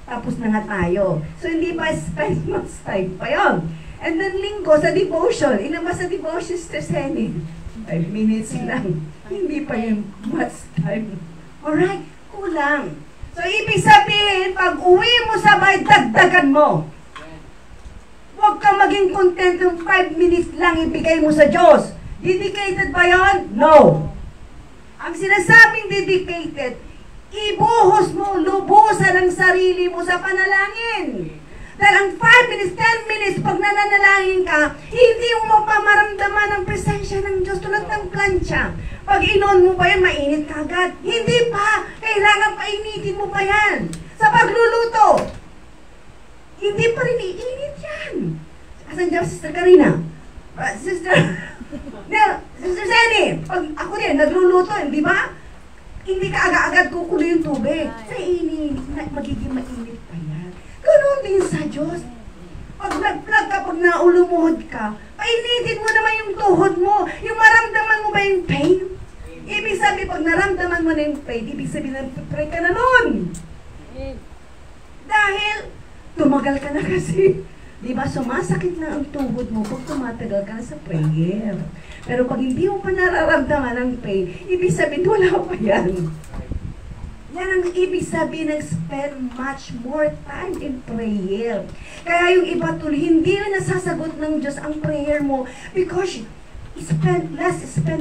Tapos na nga tayo. So hindi pa spend much time pa yun. And then linggo sa devotion. Ilan ba sa devotion, Sister Senny? 5 minutes lang. Hindi pa yung much time. Alright? Kulang. So, ibig sabihin, pag uwi mo sa bahay, dagdagan mo. Huwag ka maging content yung 5 minutes lang ibigay mo sa Diyos. Dedicated ba yun? No. Ang sinasabing dedicated, ibuhos mo, lubusan ang sarili mo sa panalangin. Dahil ang 5 minutes, 10 minutes, pag nananalangin ka, hindi mo mapamaramdaman ang presensya ng Diyos tulad ng plancha. Pag inon mo pa yan, mainit ka agad. Hindi pa. Kailangan painitin mo pa yan. Sa pagluluto, hindi pa rin iinit yan. Asan dyan, Sister Karina? Sister Senny, pag ako din, nagluluto, di ba? Hindi ka agad-agad kukulo yung tubig. Sa init, magiging mainit pa yan. Ganun din sa Diyos. Pag nag-plug ka, pag naulumuhod ka, painitin mo naman yung tuhod mo. Yung maramdaman mo ba yung pain? Ibig sabihin, pag naramdaman mo na yung pain, ibig sabihin, pray ka na nun. Dahil, tumagal ka na kasi. Di ba, sumasakit na ang tuhod mo pag tumatagal ka na sa prayer. Pero pag hindi mo pa nararamdaman ang pain, ibig sabihin, wala pa yan. Yan ang ibig sabihin ng spend much more time in prayer. Kaya yung iba tuloy, hindi na nasasagot ng Diyos ang prayer mo because spend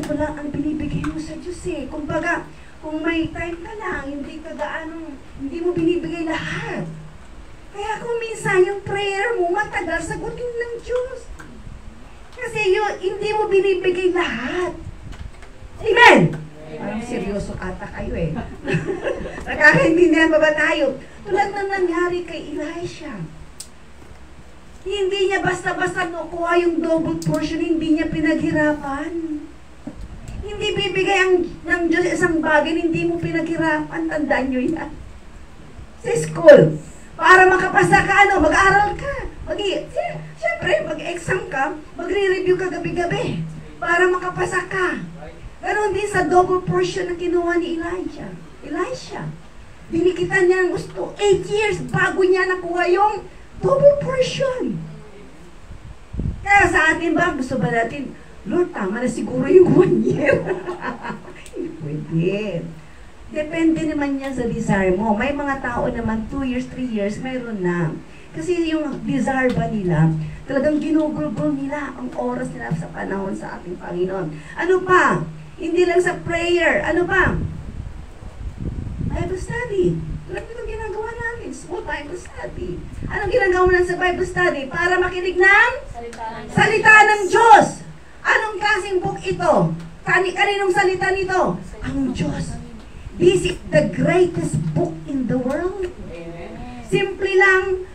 mo lang ang binibigay mo sa Diyos eh. Kumbaga, kung may time ka lang, hindi mo binibigay lahat. Kaya kung minsan yung prayer mo matagal, sagutin ng Diyos. Kasi hindi mo binibigay lahat. Amen! Parang seryoso ata kayo eh. Nakakaintindihan ba tayo? Tulad ng nangyari kay Elisha. Hindi niya basta-basta nakuha yung double portion, hindi niya pinaghirapan. Hindi bibigay ng Diyos isang bagay, hindi mo pinaghirapan. Tandaan nyo yan. Sa school, para makapasa ka, mag-aaral ka. Siyempre, mag-exam ka, magre-review ka gabi-gabi para makapasa ka. Ganon din sa double portion na kinuha ni Elisha. Binikitan niya ng gusto. 8 years bago niya nakuha yung double portion. Kaya sa atin ba, gusto ba natin, Lord, tama na siguro yung 1 year. Hindi pwede. Depende naman yan sa desire mo. May mga tao naman, 2 years, 3 years, mayroon na. Kasi yung desire ba nila, talagang ginugulgol nila ang oras nila sa panahon sa ating Panginoon. Ano pa? Hindi lang sa prayer. Ano pa? Bible study. Alam mo itong ginagawa natin, small Bible study. Anong ginagawa natin sa Bible study? Para makinig ng salita ng Diyos. Anong klaseng book ito? Kaninong salita nito? Ang Diyos. This is the greatest book in the world. Simple lang,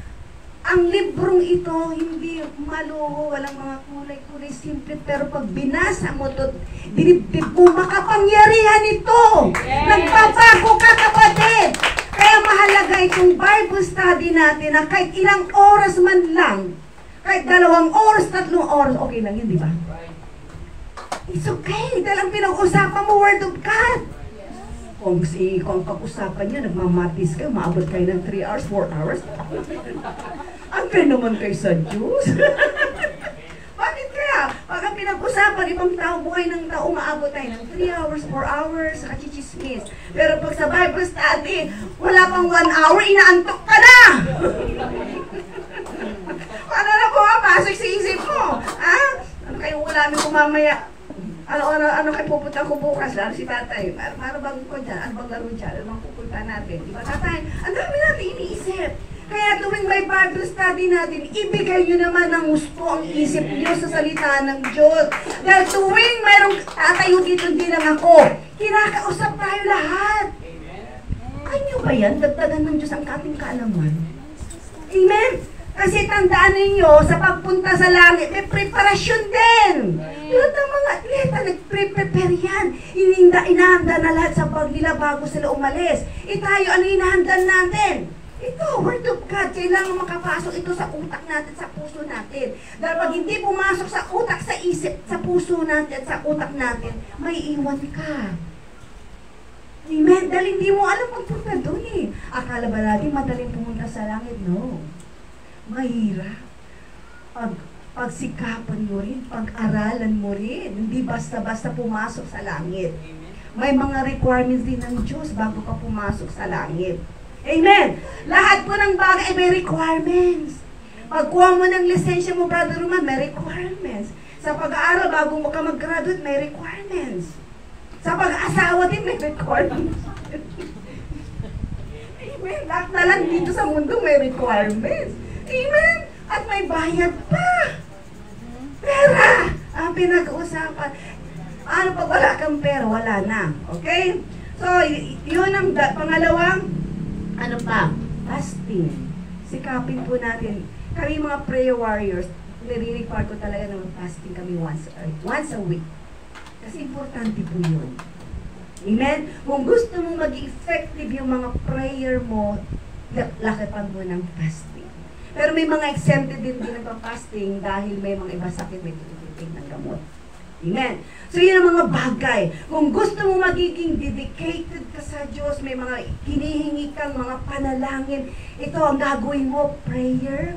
ang librong ito, hindi maluho, walang mga kulay-kulay, simple, pero pag binasa mo ito, dinibdib mo, makapangyarihan ito. Nagbabago ka, kapatid. Kaya mahalaga itong Bible study natin na kahit ilang oras man lang, kahit 2 oras, 3 oras, okay lang yun, di ba? It's okay, dahil ang pinag-usapan mo, Word of God. Kung pag-usapan nyo, nagmamatis kayo, maabot kayo ng 3 hours, 4 hours. Ang naman kayo sa Diyos. Bakit kaya? Pag ang pinag-usapan, ibang tao, buhay ng tao, maabot tayo ng 3 hours, 4 hours, sa kachichismis. Pero pag sa Bible study, wala pang 1 hour, inaantok ka na! Paano na pumapasok sa isip mo? Ha? Ano kayong ulamin ko mamaya? Ano kayo pupunta ko bukas? Lalo si tatay. Ano bang ko dyan? Ano bang laro dyan? Ano bang pupunta natin? Di ba tatay? Ang dami natin iniisip. Kaya tuwing may Bible study natin, ibigay nyo naman ng gusto ang isip nyo sa salita ng Diyos. Dahil tuwing mayroong tatayo dito, hindi lang ako, kinakausap tayo lahat. Kanyo ba yan? Dagdagan ng Diyos ang ating kaalaman. Amen? Kasi tandaan ninyo, sa pagpunta sa langit, may preparasyon din. Lahat ng mga atleta, nag-prepare yan. Inahanda na lahat sa bag nila bago sila umalis. Tayo, ano inahanda natin? Ito, Word of God, kailangan makapasok ito sa utak natin, sa puso natin. Dahil pag hindi pumasok sa utak, sa isip, sa puso natin, sa utak natin, may iwan ka. Amen? Dahil hindi mo alam magpunta doon eh. Akala ba natin madaling pumunta sa langit? No. Mahirap. Pagsikapan mo rin, pag-aralan mo rin. Hindi basta-basta pumasok sa langit. May mga requirements din ng Diyos bago ka pumasok sa langit. Amen! Lahat po ng bagay ay may requirements. Pagkuha mo ng lisensya mo, Brother Roman, may requirements. Sa pag-aaral, bago mo ka mag-graduate, may requirements. Sa pag-asawa din, may requirements. Amen! Lahat na lang dito sa mundo may requirements. Amen! At may bayad pa. Pera! Ang pinag-uusapan. Ano pag wala kang pera? Wala na. Okay? So, yun ang pangalawang ano pa? Fasting. Sikapin po natin. Kami mga prayer warriors, nire-require ko talaga na mag-fasting kami once a week. Kasi importante po yun. Amen? Kung gusto mong maging effective yung mga prayer mo, lakipan mo ng fasting. Pero may mga exempted din ng fasting dahil may mga iba sakit, may tututing ng gamot. Amen. So yun ang mga bagay. Kung gusto mo magiging dedicated ka sa Diyos, may mga hinihingi kang mga panalangin, ito ang gagawin mo, prayer.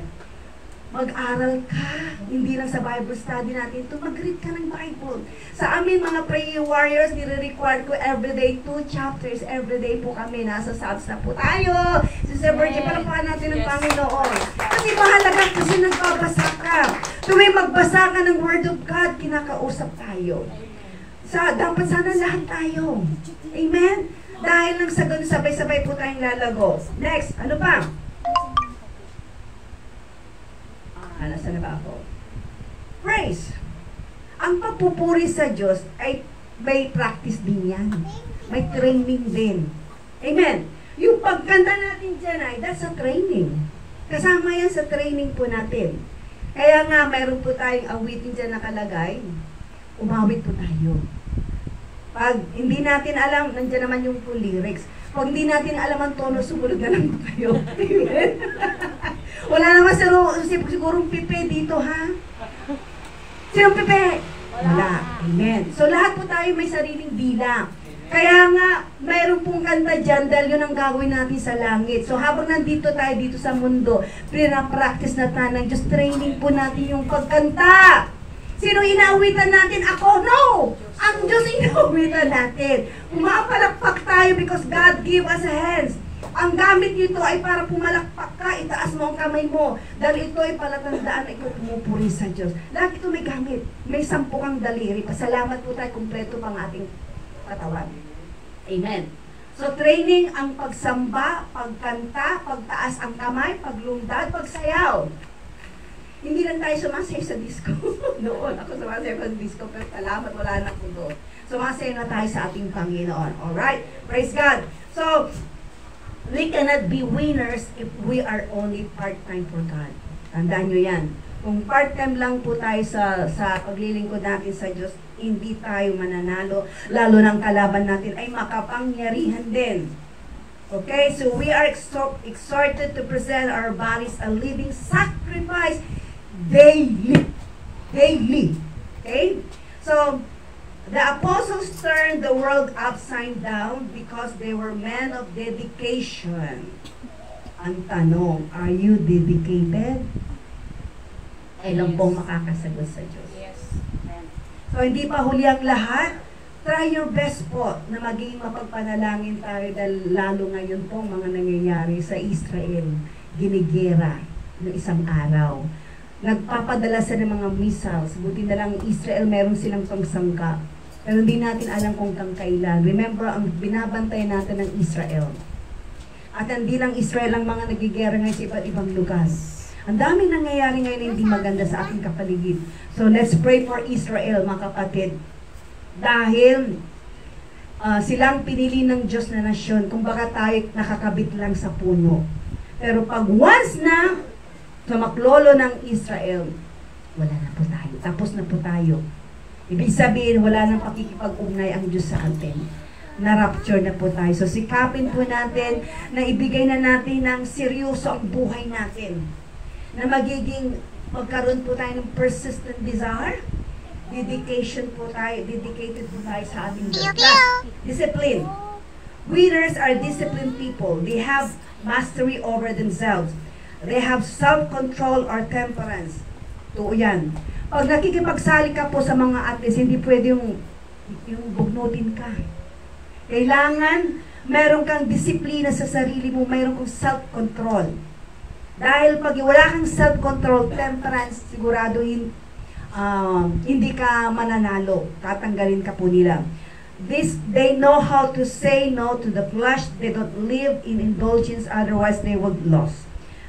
Mag-aral ka. Hindi lang sa Bible study natin ito, mag-read ka ng Bible. Sa amin mga prayer warriors, nire-require ko everyday 2 chapters. Everyday po kami, nasa Psalms na po tayo. Sister Virgin, palapakan natin ng Panginoon. Kasi mahalaga kasi nagbabasa ka. Tuwing magbasa ka ng Word of God, kinakausap tayo. Dapat sana lahat tayo. Amen? Dahil lang sa ganun, sabay-sabay po tayong lalago. Next, ano pa? Nasaan na ba ako? Praise! Ang pagpupuri sa Diyos ay may practice din yan. May training din. Amen? Yung pagkanta natin dyan ay, that's a training. Kasama yan sa training po natin. Kaya nga, mayroon po tayong awitin dyan nakalagay. Umawit po tayo. Pag hindi natin alam, nandiyan naman yung full lyrics. Pag hindi natin alam ang tono, sumunod na lang po kayo. Wala naman sigurong pipe dito, ha? Sinong pipe? Wala. Amen. So, lahat po tayo may sariling bilang. Kaya nga, mayroon pong kanta dyan dahil yun ang gagawin natin sa langit. So, habang nandito tayo dito sa mundo, pinapractice na tayo ng Diyos, training po natin yung pagkanta. Sino inaawitan natin? Ako? No! Ang Diyos inaawitan natin. Pumapalakpak tayo because God give us hands. Ang gamit nito ay para pumalakpak ka, itaas mo ang kamay mo. Dahil ito ay palatandaan na ikaw pumupuri sa Diyos. Lahat ito may gamit. May 10 kang daliri. Pasalamat po tayo, kumpleto pang ating katawan. Amen. So training ang pagsamba, pagkanta, pagtaas ang kamay, paglundad, pagsayaw. Hindi lang tayo sumasayaw sa disco. Noon ako sumasayaw sa disco, pero salamat, wala na po doon. Sumasayaw na tayo sa ating Panginoon. Alright? Praise God. So, we cannot be winners if we are only part-time for God. Tandaan nyo yan. Kung part-time lang po tayo sa paglilingkod natin sa Diyos, hindi tayo mananalo. Lalo ng kalaban natin ay makapangyarihan din. Okay? So we are exhorted to present our bodies a living sacrifice daily. Daily. Okay? So, the apostles turned the world upside down because they were men of dedication. Ang tanong, are you dedicated? Ay lang pong makakasagot sa Diyos. Yes. So, hindi pa huli ang lahat. Try your best po na maging mapagpanalangin tayo dahil lalo ngayon pong mga nangyayari sa Israel. Ginigera ng isang araw. Nagpapadala sa ng mga missiles. Buti na lang Israel, meron silang pangsangga. Pero hindi natin alam kung hanggang kailan. Remember, ang binabantay natin ng Israel. At hindi lang Israel ang mga nagigera ngayon sa iba't ibang lugar. Ang daming nangyayari ngayon na hindi maganda sa ating kapaligid. So let's pray for Israel, mga kapatid. Dahil silang pinili ng Diyos na nasyon, kung baka tayo nakakabit lang sa puno. Pero pag once na tumaklolo ng Israel, wala na po tayo. Tapos na po tayo. Ibig sabihin, wala nang pakikipag-ugnay ang Diyos sa atin. Na-rapture na po tayo. So sikapin po natin na ibigay na natin ng seryoso ang buhay natin. Na magiging, magkaroon po tayo ng persistent desire, dedicated po tayo sa ating Diyos. Plus, discipline. Winners are disciplined people. They have mastery over themselves. They have self-control or temperance. Ito yan. Pag nakikipagsali ka po sa mga athletes, hindi pwede yung bugnutin ka. Kailangan meron kang disiplina sa sarili mo, meron kang self-control. Dahil pag wala kang self-control, temperance, sigurado hindi ka mananalo. Tatanggalin ka po nila. They know how to say no to the flesh. They don't live in indulgence, otherwise they will be lost.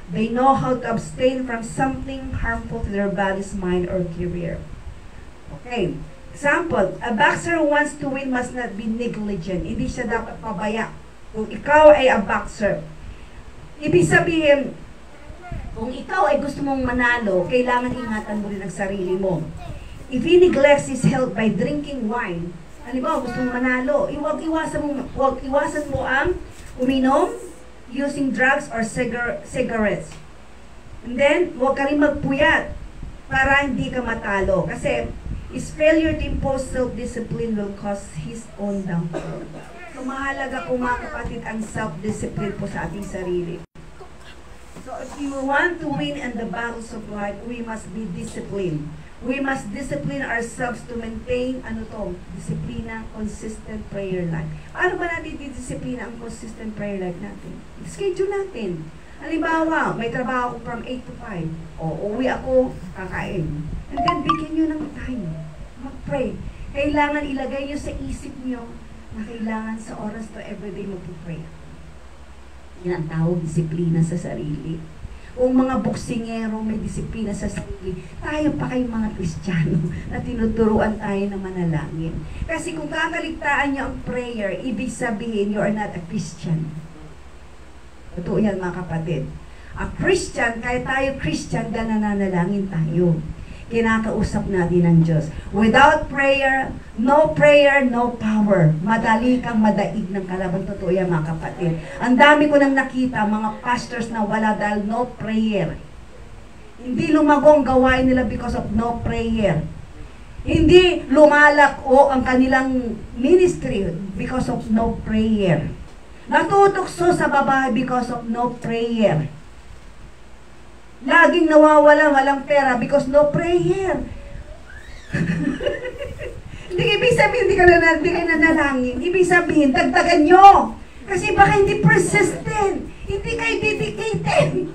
They know how to abstain from something harmful to their body's mind or career. Okay. Example, a boxer who wants to win must not be negligent. Hindi siya dapat pabaya. Kung ikaw ay a boxer, ibig sabihin, kung ikaw ay gusto mong manalo, kailangan ingatan mo rin ang sarili mo. If he neglects his health by drinking wine, halimbawa gusto mong manalo, huwag iwasan mo ang uminom, using drugs or cigarettes. And then, huwag ka rin magpuyat para hindi ka matalo. Kasi, his failure to impose self-discipline will cause his own downfall. So, mahalaga po mga kapatid ang self-discipline po sa ating sarili. So, if we want to win in the battles of life, we must be disciplined. We must discipline ourselves to maintain, disiplina, consistent prayer life. Paano ba natin didisiplina ang consistent prayer life natin? Schedule natin. Halimbawa, may trabaho ako from 8 to 5. O, uwi ako, kakain. And then, bigyan nyo ng time. Mag-pray. Kailangan ilagay nyo sa isip nyo na kailangan sa oras to everyday mag-pray. Yan ang tawag, disiplina sa sarili. Kung mga boksingero may disiplina sa sarili, tayo pa kayong mga Kristiyano na tinuturuan tayo na manalangin. Kasi kung kakaligtaan nyo ang prayer, ibig sabihin you are not a Christian. Totoo yan mga kapatid. A Christian, kaya tayo Christian dahil nananalangin tayo. Kinakausap natin ng Diyos. Without prayer, no power. Madali kang madaig ng kalaban. Totoo yan mga kapatid. Ang dami ko nang nakita, mga pastors na wala dahil no prayer. Hindi lumagong gawain nila because of no prayer. Hindi lumalak ang kanilang ministry because of no prayer. Natutokso sa babae because of no prayer. Laging nawawala, walang pera because no prayer. Hindi ibig sabihin, hindi ka nanalangin. Ibig sabihin, dagdagan nyo. Kasi baka hindi persistent. Hindi kayo dedicated.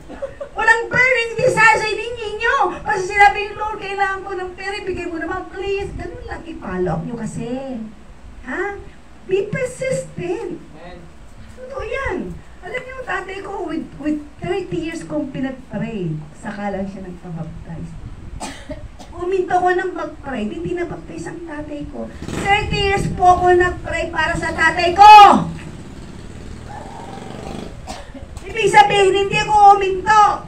Walang burning desire sa ninyo. Kasi sinabi yung Lord, kailangan ko ng pera, bigay mo naman, please. Ganun lang, i-follow up nyo kasi. Ha? Be persistent. Totoo yan. Alam niyo, tatay ko, with 30 years kong pinag-pray, saka lang siya nagpabaptize. Uminto ko ng mag-pray, hindi na-baptize ang tatay ko. 30 years po ako nag-pray para sa tatay ko! Ibig sabihin, hindi ako uminto.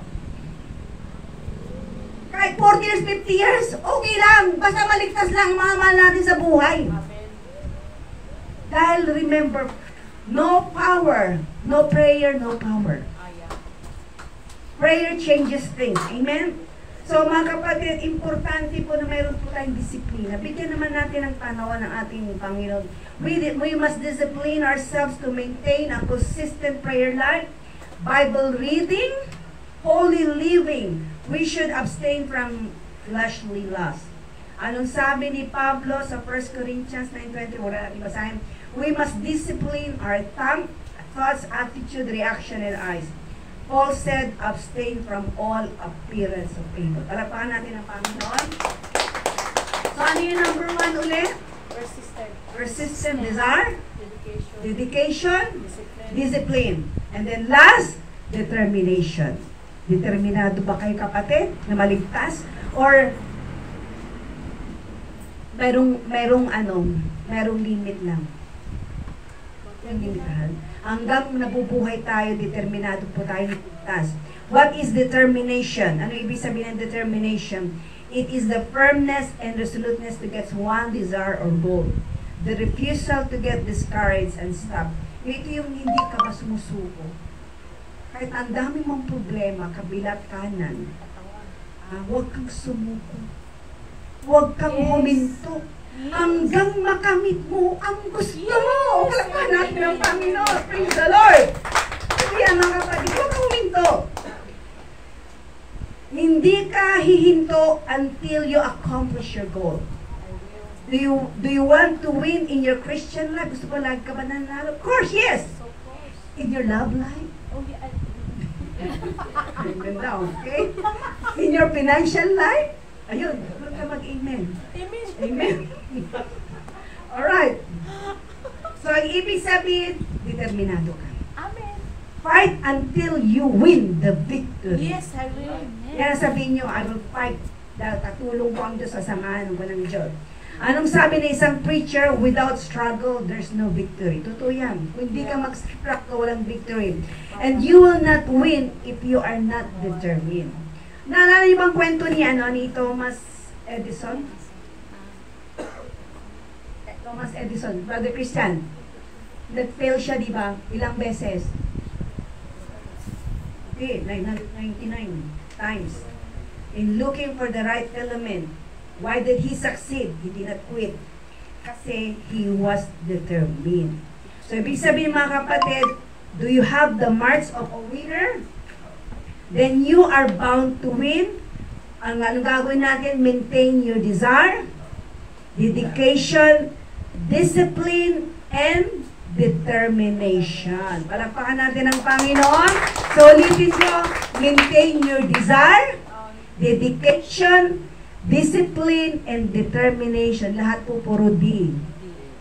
Kahit 40 years, 50 years, okay lang. Basta maligtas lang mga mahal natin sa buhay. Dahil remember, no power, no prayer, no power. Prayer changes things. Amen? So mga kapatid, importante po na mayroon po tayong disiplina. Bigyan naman natin ang tanawan ng ating Panginoon. We must discipline ourselves to maintain a consistent prayer life, Bible reading, holy living. We should abstain from fleshly lust. Anong sabi ni Pablo sa 1 Corinthians 9:20? Wala natin basahin. We must discipline our tongue, thoughts, attitude, reaction, and eyes. Paul said, abstain from all appearance of evil. Palapakan natin ang Panginoon. So, ano yung number 1 ulit? Persistent desire. Dedication. Discipline. Discipline. And then last, determination. Determinado ba kayo kapatid na maligtas? Or merong limit lang. Yung limitahan. Hanggang nabubuhay tayo, determinado po tayo ligtas. What is determination? Ano ibig sabihin ng determination? It is the firmness and resoluteness to get one desire or goal. The refusal to get discouraged and stop. Ito yung hindi ka ba sumusuko. Kahit ang dami mong problema, kabilat kanan, huwag kang sumuko. Huwag kang huminto. Hanggang makamit mo ang gusto mo. Palakpakan natin ang Panginoon. Praise the Lord. Kaya mga kapatid, huwag kang huminto. Hindi ka hihinto until you accomplish your goal. Do you want to win in your Christian life? Gusto ko lagi ka ba nanalo? Of course, yes. In your love life? Okay? In your financial life? Ayun, huwag ka mag-amen. Amen. Alright. So, ang ibig sabihin, determinado ka. Amen. Fight until you win the victory. Yes, I will. Yan sabihin nyo, I will fight dahil katulong ko ang Diyos sa samahan ng walang Diyos. Anong sabi ng isang preacher? Without struggle, there's no victory. Totoo yan. Kung hindi ka mag-struggle, walang victory. And you will not win if you are not determined. Naalala niyo bang kwento ni Thomas Edison? Thomas Edison, Brother Christian. Nag-fail siya, di ba? Ilang beses? Okay, 99 times. In looking for the right element. Why did he succeed? He did not quit. Kasi he was determined. So, ibig sabihin mga kapatid, do you have the marks of a winner? Then you are bound to win. Anong gagawin natin? Maintain your desire, dedication, discipline, and determination. Palakpakan natin ang Panginoon. So, ulitin nyo, maintain your desire, dedication, discipline, and determination. Lahat po puro D.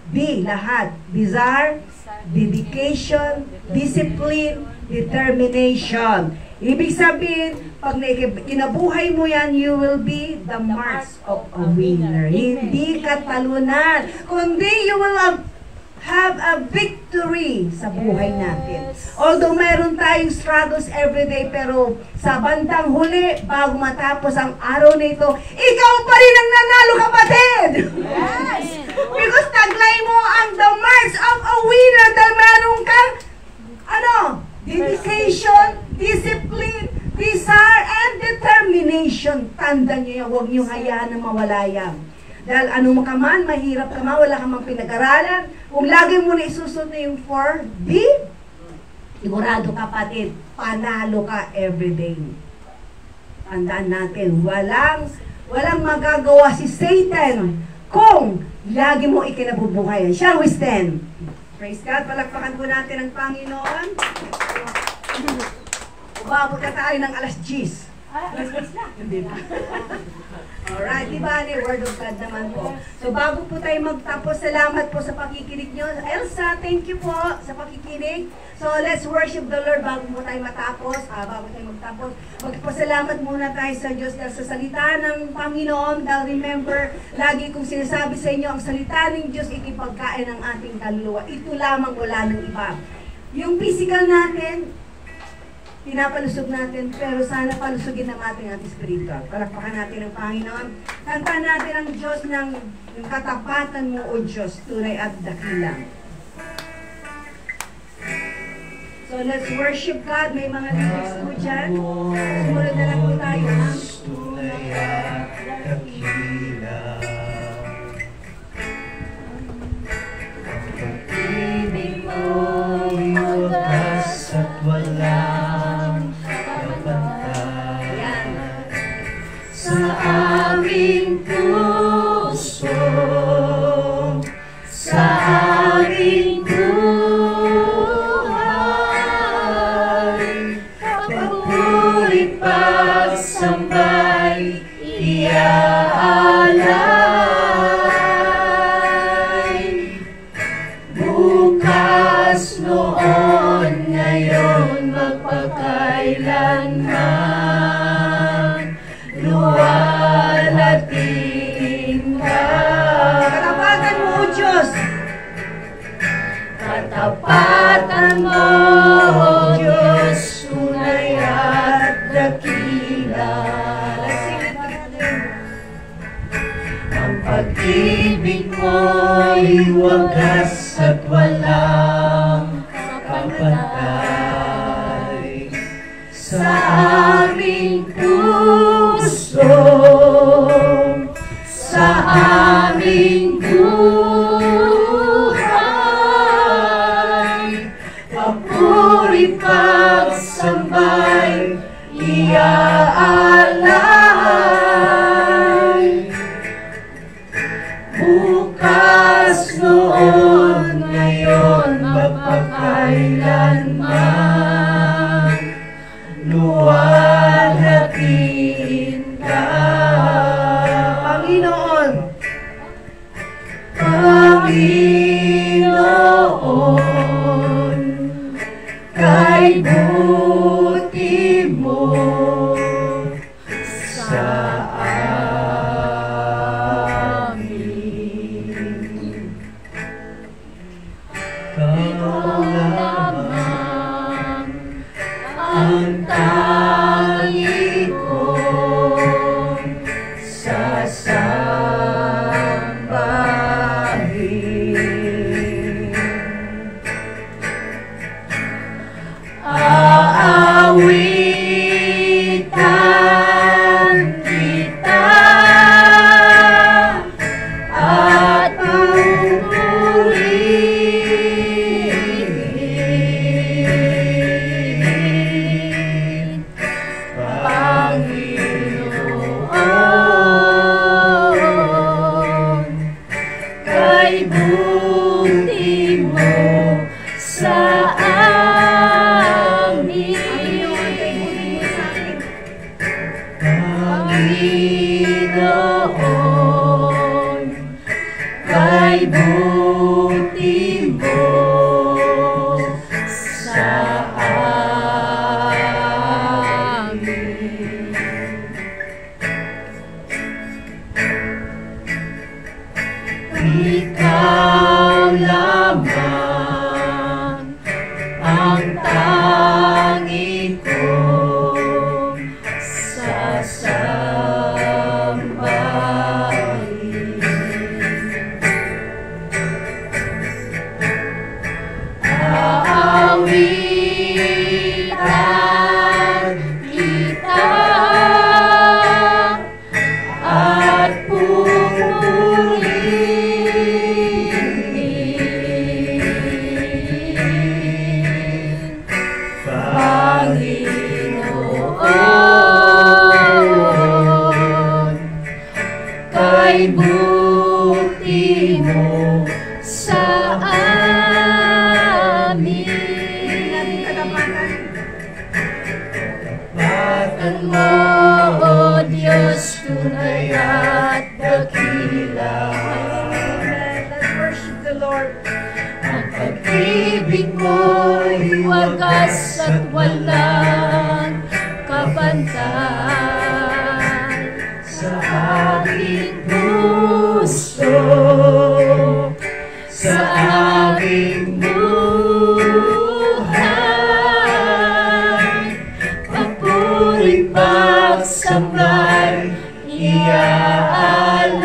D, lahat. Desire, dedication, discipline, determination. Ibig sabihin, pag kinabuhay mo yan, you will be the marks of a winner. Hindi ka talunan, kundi you will have a victory sa buhay natin. Although mayroon tayong struggles everyday, pero sa bandang huli, bago matapos ang araw na ito, ikaw pa rin ang nanalo, kapatid! Yes! Because taglay mo ang the marks of a winner dahil meron kang dedication, discipline, desire, and determination. Tanda nyo yan, huwag nyo hayaan na mawala yan. Dahil ano ka man, mahirap ka man, wala ka mang pinag-aralan, kung lagi mo na isusunod na yung 4D, sigurado kapatid, panalo ka everyday. Tandaan natin, walang magagawa si Satan kung lagi mo ikinabubuhayan. Shall we stand? Praise God, palakpakan po natin ang Panginoon. Umabot na tayo ng alas 10. Alas 10 na? Hindi na. Alright, di ba? Word of God naman po. So, bago po tayo magtapos, salamat po sa pakikinig nyo. Elsa, thank you po sa pakikinig. So, let's worship the Lord bago po tayo matapos. Bago tayo magtapos, magpasalamat muna tayo sa Diyos dahil sa salita ng Panginoon. Dahil remember, lagi kong sinasabi sa inyo, ang salita ng Diyos ikipagkain ng ating kaluluwa. Ito lamang, wala ng iba. Yung physical natin, pinapalusog natin, pero sana palusugin ng ating spiritual. Palakpakan natin ang Panginoon. Kantaan natin ang Diyos ng yung katapatan mo, O Diyos, tunay at dakila. So let's worship God. May mga lyrics po dyan. Sumunod na lang po tayo. Tunay at dakila. Ang pag-ibig mo'y wagas at walang kapantayan sa aming puso, sa aming buhay. Papuri pagsamba Tapatan mo, O Diyos, tunay at dakila. Ang pag-ibig mo'y wagas at walang kapantay sa aming puso, sa aming buhay. Papuri pagsambay, iaalay. Bukas, noon, ngayon, magpakailanman, luwalhatiin ka. Panginoon, Panginoon, kay buti mo sa amin. Ikaw lamang ang tangi kong sasambahin. Aawitan kita at pupurihin, Panginoon, kay buti mo sa amin. Panginoon, kay buti mo sa amin. Ikaw lamang ang tangi kong sasambahin. Aawitan kita at pupurihin, Panginoon, kay buti mo sa amin. Tapatan mo, O Diyos, tunay at dakila. Let's worship the Lord. Ang pag-ibig mo'y wagas at walang kapantay sa aking puso, sa aking buhay. Papuri pagsambay, iaalay.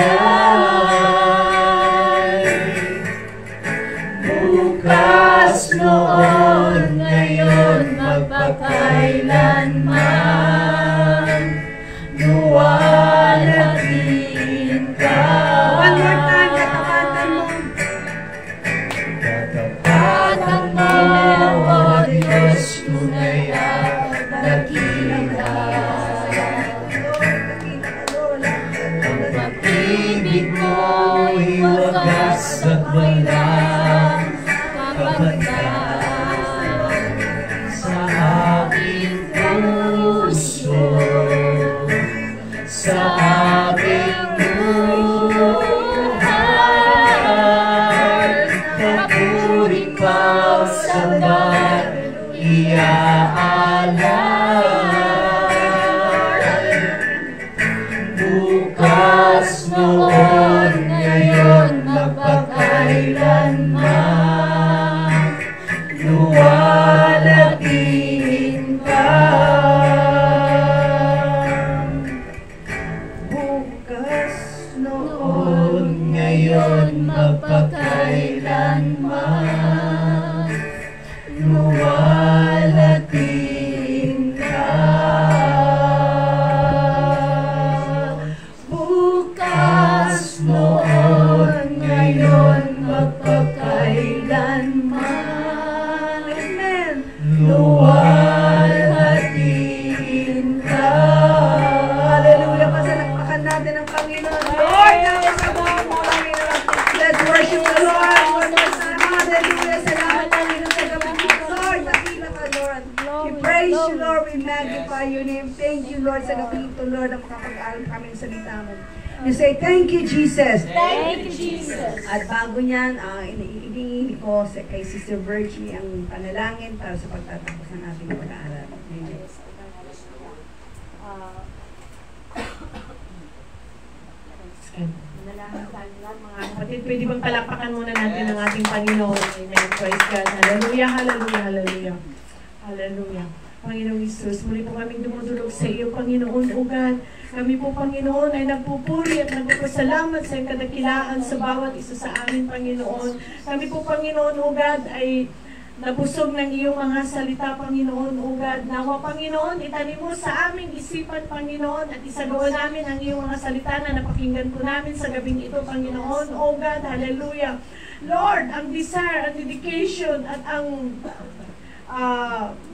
Bukas, noon, ngayon, magpakailanman, luwalhatiin ka. One more time, katapatan mo. Katapatan mo, O Diyos, tunay at dakila. Ang pag-ibig mo'y wagas at walang kapantay sa aking puso, sa aking buhay. Papuri pagsambay, iaalay. Bukas, noon, ngayon, magpakailanman, luwalhatiin ka. Bukas, noon, ngayon, magpakailanman, luwalhatiin ka. Bukas, noon, ngayon, magpakailanman, amen, luwalhatiin ka. Hallelujah. Pasalakpakan natin ang Panginoon. Lord, let's worship the Lord. Hallelujah. Salamat, Panginoon, sa gabi nito. Lord, nakila ka, Lord. We praise you, Lord. We magnify your name. Thank you, Lord, sa gabi nito, Lord, ang makapag-aral kami ng salita mo. You say, thank you, Jesus. Thank you, Jesus. At bago niyan, iniingin ko kay Sister Virgie ang panalangin para sa pagtatapos ng ating pag-aaral. Amen. Manalangin tayo lahat, mga kapatid. Pwede bang palakpakan muna natin ang ating Panginoon? Amen. Praise God. Hallelujah, hallelujah, hallelujah. Hallelujah. Panginoong Isus, muli po kaming dumudulog sa iyo, Panginoon, o God. Kami po, Panginoon, ay nagpupuri at nagpapasalamat sa iyong kadakilaan sa bawat isa sa amin, Panginoon. Kami po, Panginoon, o God, ay nabusog ng iyong mga salita, Panginoon, o God. Nawa, Panginoon, itanim mo sa aming isipan, Panginoon, at isagawa namin ang iyong mga salita na napakinggan po namin sa gabing ito, Panginoon, o God. Hallelujah. Lord, ang desire, ang dedication, at ang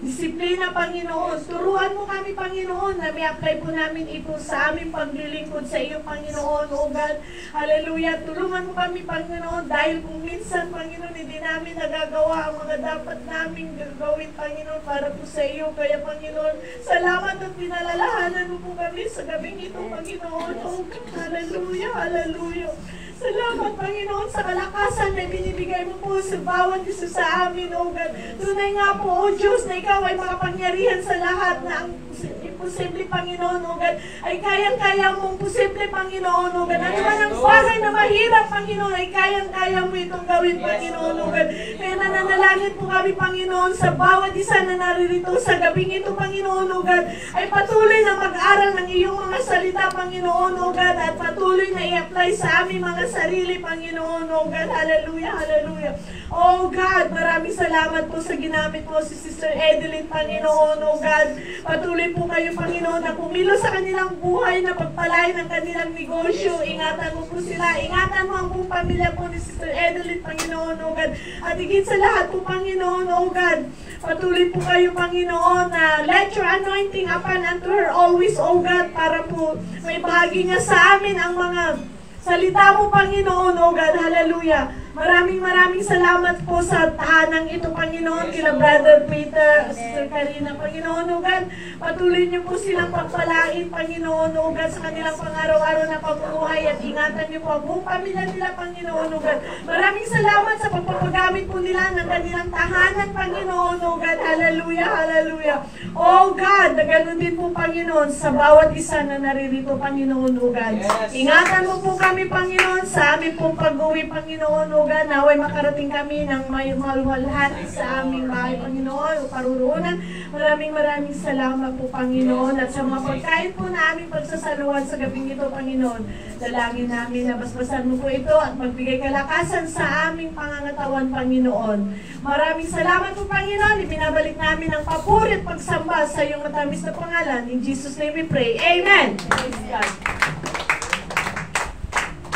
disiplina, Panginoon. Turuan mo kami, Panginoon, na may apply po namin ito sa aming paglilingkod sa iyo, Panginoon, o God. Hallelujah. Tulungan mo kami, Panginoon, dahil kung minsan, Panginoon, hindi namin nagagawa ang mga dapat namin gagawin, Panginoon, para po sa iyo. Kaya, Panginoon, salamat at pinalalahanan mo po kami sa gabing ito, Panginoon, o God. Hallelujah, hallelujah. Salamat, Panginoon, sa kalakasan na binibigay mo po sa bawat isa sa amin, O God. Tunay nga po, O Diyos, na Ikaw ay makapangyarihan sa lahat na ang imposible, Panginoon, O God, ay kayang-kaya mong posible, Panginoon, O God. Ano man ang bagay na mahirap, Panginoon, ay kayang-kaya mo itong gawin, Panginoon, O God. Kaya nananalangin po kami, Panginoon, sa bawat isa na naririto sa gabing ito, Panginoon, O God, ay patuloy na mag-aral ng iyong mga salita, Panginoon, O God, at patuloy na i-apply sa aming mga sarili, Panginoon, O God. Hallelujah, hallelujah. Oh God, maraming salamat po sa ginamit mo si Sister Edeline, Panginoon, O God. Patuloy po kayo, Panginoon, na pumilo sa kanilang buhay, na pagpalain ang kanilang negosyo. Ingatan mo po sila. Ingatan mo ang buong pamilya po ni Sister Edeline, Panginoon, O God. At higit sa lahat po, Panginoon, O God, patuloy po kayo, Panginoon, na let your anointing upon unto her always, O God, para po may bahagi niya sa amin ang mga salita mo, Panginoon, O God. Hallelujah. Maraming salamat po sa tahanang ito, Panginoon, kila Brother Peter, Sister Karina, Panginoon, O God. Patuloy niyo po silang pagpalain, Panginoon, O God, sa kanilang pang-araw-araw na pamumuhay, at ingatan niyo po ang buong pamilya nila, Panginoon, O God. Maraming salamat sa pagpapagamit po nila ng kanilang tahanan, Panginoon, O God. Hallelujah, hallelujah. O God, na ganun din po, Panginoon, sa bawat isa na naririto, Panginoon, O God. Ingatan mo po kami, Panginoon, sa aming pong pag-uwi, Panginoon, O God, naway makarating kami ng may malwalhati sa aming bahay, Panginoon, o paruroonan. Maraming salamat po, Panginoon, at sa mga pagkain po na aming pagsasaluhan sa gabing ito, Panginoon. Dalangin namin na basbasan mo po ito at magbigay kalakasan sa aming pangangatawan, Panginoon. Maraming salamat po, Panginoon. Ibinabalik namin ang papuri at pagsamba sa iyong matamis na pangalan. In Jesus' name we pray. Amen. Praise God.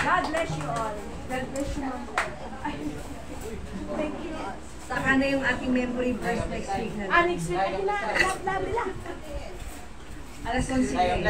God bless you all. God bless you all. Thank you. Saka na yung ating memory verse next week na. Next week. Labi lang. Alas 11.